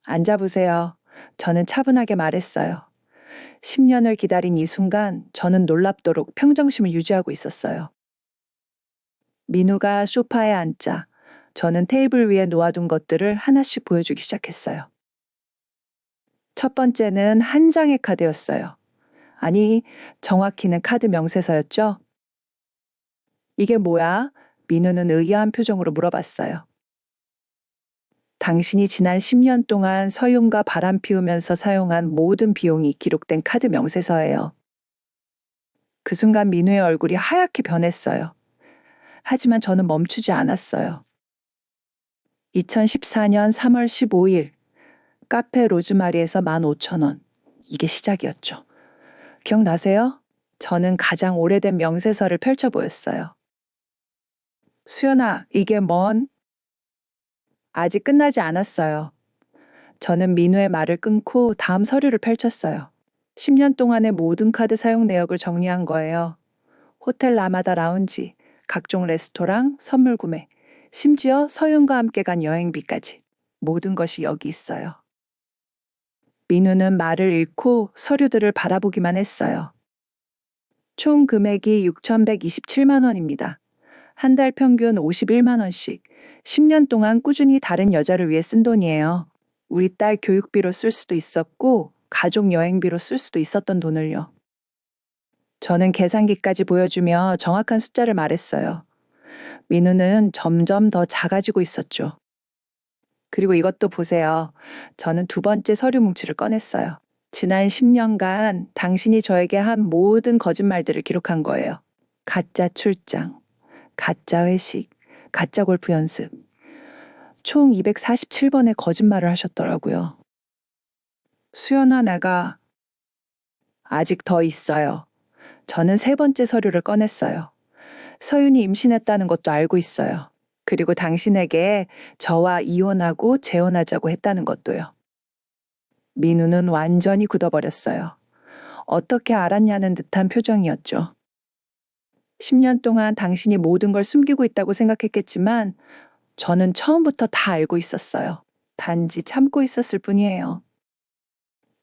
앉아보세요. 저는 차분하게 말했어요. 10년을 기다린 이 순간 저는 놀랍도록 평정심을 유지하고 있었어요. 민우가 소파에 앉자 저는 테이블 위에 놓아둔 것들을 하나씩 보여주기 시작했어요. 첫 번째는 한 장의 카드였어요. 아니, 정확히는 카드 명세서였죠? 이게 뭐야? 민우는 의아한 표정으로 물어봤어요. 당신이 지난 10년 동안 서윤과 바람 피우면서 사용한 모든 비용이 기록된 카드 명세서예요. 그 순간 민우의 얼굴이 하얗게 변했어요. 하지만 저는 멈추지 않았어요. 2014년 3월 15일, 카페 로즈마리에서 15,000원. 이게 시작이었죠. 기억나세요? 저는 가장 오래된 명세서를 펼쳐 보였어요. 수연아, 이게 뭔? 아직 끝나지 않았어요. 저는 민우의 말을 끊고 다음 서류를 펼쳤어요. 10년 동안의 모든 카드 사용 내역을 정리한 거예요. 호텔 라마다 라운지, 각종 레스토랑, 선물 구매, 심지어 서윤과 함께 간 여행비까지 모든 것이 여기 있어요. 민우는 말을 잃고 서류들을 바라보기만 했어요. 총 금액이 6,127만 원입니다. 한 달 평균 51만 원씩 10년 동안 꾸준히 다른 여자를 위해 쓴 돈이에요. 우리 딸 교육비로 쓸 수도 있었고 가족 여행비로 쓸 수도 있었던 돈을요. 저는 계산기까지 보여주며 정확한 숫자를 말했어요. 민우는 점점 더 작아지고 있었죠. 그리고 이것도 보세요. 저는 두 번째 서류 뭉치를 꺼냈어요. 지난 10년간 당신이 저에게 한 모든 거짓말들을 기록한 거예요. 가짜 출장, 가짜 회식, 가짜 골프 연습. 총 247번의 거짓말을 하셨더라고요. 수연아, 내가 아직 더 있어요. 저는 세 번째 서류를 꺼냈어요. 서윤이 임신했다는 것도 알고 있어요. 그리고 당신에게 저와 이혼하고 재혼하자고 했다는 것도요. 민우는 완전히 굳어버렸어요. 어떻게 알았냐는 듯한 표정이었죠. 10년 동안 당신이 모든 걸 숨기고 있다고 생각했겠지만 저는 처음부터 다 알고 있었어요. 단지 참고 있었을 뿐이에요.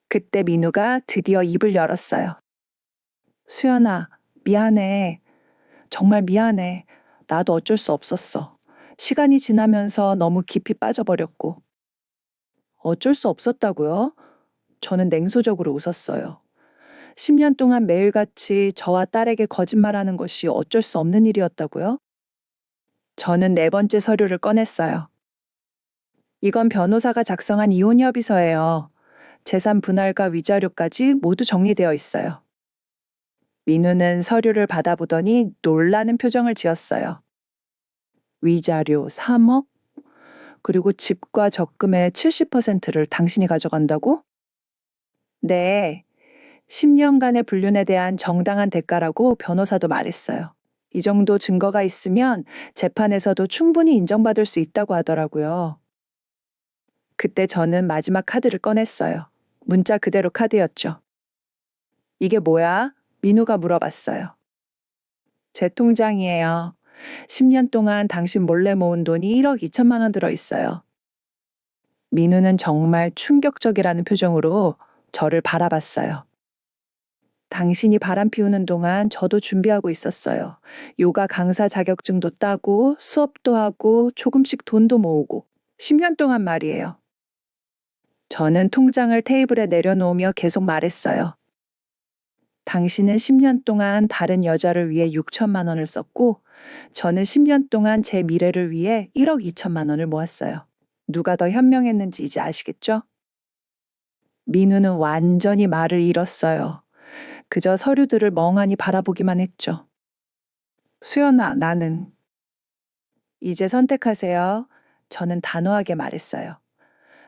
그때 민우가 드디어 입을 열었어요. 수연아, 미안해. 정말 미안해. 나도 어쩔 수 없었어. 시간이 지나면서 너무 깊이 빠져버렸고. 어쩔 수 없었다고요? 저는 냉소적으로 웃었어요. 10년 동안 매일같이 저와 딸에게 거짓말하는 것이 어쩔 수 없는 일이었다고요? 저는 네 번째 서류를 꺼냈어요. 이건 변호사가 작성한 이혼 협의서예요. 재산 분할과 위자료까지 모두 정리되어 있어요. 민우는 서류를 받아보더니 놀라는 표정을 지었어요. 위자료 3억? 그리고 집과 적금의 70%를 당신이 가져간다고? 네. 10년간의 불륜에 대한 정당한 대가라고 변호사도 말했어요. 이 정도 증거가 있으면 재판에서도 충분히 인정받을 수 있다고 하더라고요. 그때 저는 마지막 카드를 꺼냈어요. 문자 그대로 카드였죠. 이게 뭐야? 민우가 물어봤어요. 제 통장이에요. 10년 동안 당신 몰래 모은 돈이 1억 2천만 원 들어있어요. 민우는 정말 충격적이라는 표정으로 저를 바라봤어요. 당신이 바람 피우는 동안 저도 준비하고 있었어요. 요가 강사 자격증도 따고 수업도 하고 조금씩 돈도 모으고 10년 동안 말이에요. 저는 통장을 테이블에 내려놓으며 계속 말했어요. 당신은 10년 동안 다른 여자를 위해 6천만 원을 썼고 저는 10년 동안 제 미래를 위해 1억 2천만 원을 모았어요. 누가 더 현명했는지 이제 아시겠죠? 민우는 완전히 말을 잃었어요. 그저 서류들을 멍하니 바라보기만 했죠. 수연아, 나는 이제 선택하세요. 저는 단호하게 말했어요.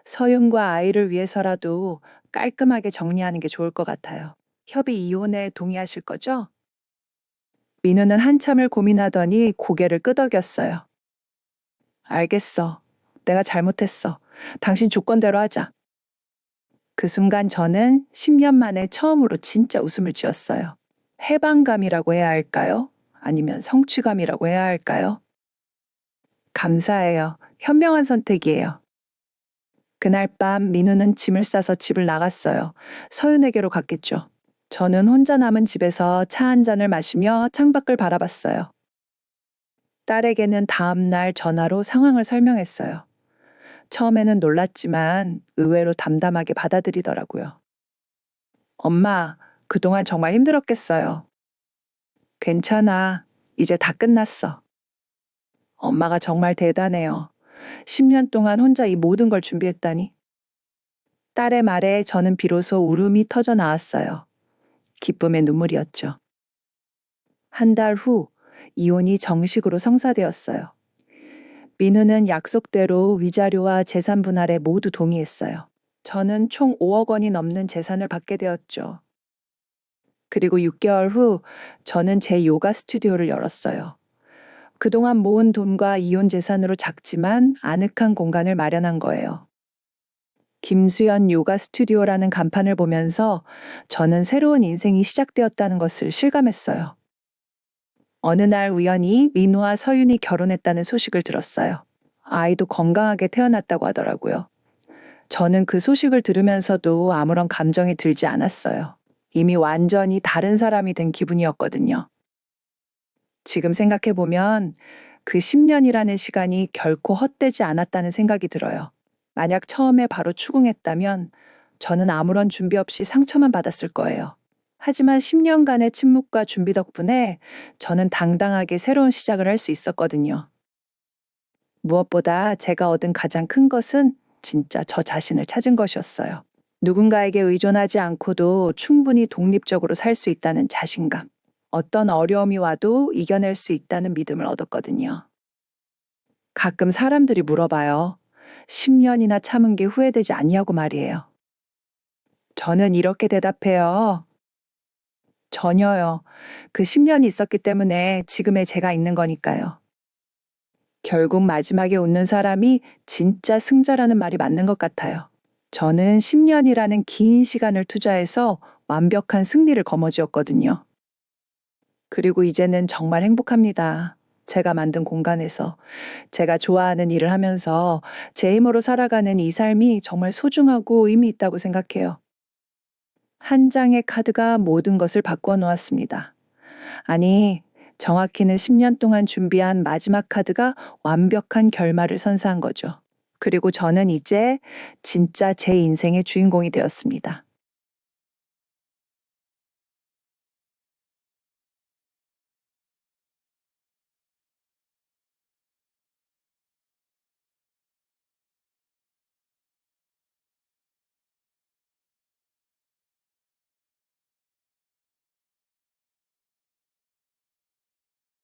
서윤과 아이를 위해서라도 깔끔하게 정리하는 게 좋을 것 같아요. 협의 이혼에 동의하실 거죠? 민우는 한참을 고민하더니 고개를 끄덕였어요. 알겠어. 내가 잘못했어. 당신 조건대로 하자. 그 순간 저는 10년 만에 처음으로 진짜 웃음을 지었어요. 해방감이라고 해야 할까요? 아니면 성취감이라고 해야 할까요? 감사해요. 현명한 선택이에요. 그날 밤 민우는 짐을 싸서 집을 나갔어요. 서윤에게로 갔겠죠. 저는 혼자 남은 집에서 차 한 잔을 마시며 창밖을 바라봤어요. 딸에게는 다음 날 전화로 상황을 설명했어요. 처음에는 놀랐지만 의외로 담담하게 받아들이더라고요. 엄마, 그동안 정말 힘들었겠어요. 괜찮아. 이제 다 끝났어. 엄마가 정말 대단해요. 10년 동안 혼자 이 모든 걸 준비했다니. 딸의 말에 저는 비로소 울음이 터져 나왔어요. 기쁨의 눈물이었죠. 한 달 후, 이혼이 정식으로 성사되었어요. 민우는 약속대로 위자료와 재산 분할에 모두 동의했어요. 저는 총 5억 원이 넘는 재산을 받게 되었죠. 그리고 6개월 후 저는 제 요가 스튜디오를 열었어요. 그동안 모은 돈과 이혼 재산으로 작지만 아늑한 공간을 마련한 거예요. 김수연 요가 스튜디오라는 간판을 보면서 저는 새로운 인생이 시작되었다는 것을 실감했어요. 어느 날 우연히 민우와 서윤이 결혼했다는 소식을 들었어요. 아이도 건강하게 태어났다고 하더라고요. 저는 그 소식을 들으면서도 아무런 감정이 들지 않았어요. 이미 완전히 다른 사람이 된 기분이었거든요. 지금 생각해보면 그 10년이라는 시간이 결코 헛되지 않았다는 생각이 들어요. 만약 처음에 바로 추궁했다면 저는 아무런 준비 없이 상처만 받았을 거예요. 하지만 10년간의 침묵과 준비 덕분에 저는 당당하게 새로운 시작을 할 수 있었거든요. 무엇보다 제가 얻은 가장 큰 것은 진짜 저 자신을 찾은 것이었어요. 누군가에게 의존하지 않고도 충분히 독립적으로 살 수 있다는 자신감. 어떤 어려움이 와도 이겨낼 수 있다는 믿음을 얻었거든요. 가끔 사람들이 물어봐요. 10년이나 참은 게 후회되지 않냐고 말이에요. 저는 이렇게 대답해요. 전혀요. 그 10년이 있었기 때문에 지금의 제가 있는 거니까요. 결국 마지막에 웃는 사람이 진짜 승자라는 말이 맞는 것 같아요. 저는 10년이라는 긴 시간을 투자해서 완벽한 승리를 거머쥐었거든요. 그리고 이제는 정말 행복합니다. 제가 만든 공간에서 제가 좋아하는 일을 하면서 제 힘으로 살아가는 이 삶이 정말 소중하고 의미 있다고 생각해요. 한 장의 카드가 모든 것을 바꿔 놓았습니다. 아니, 정확히는 10년 동안 준비한 마지막 카드가 완벽한 결말을 선사한 거죠. 그리고 저는 이제 진짜 제 인생의 주인공이 되었습니다.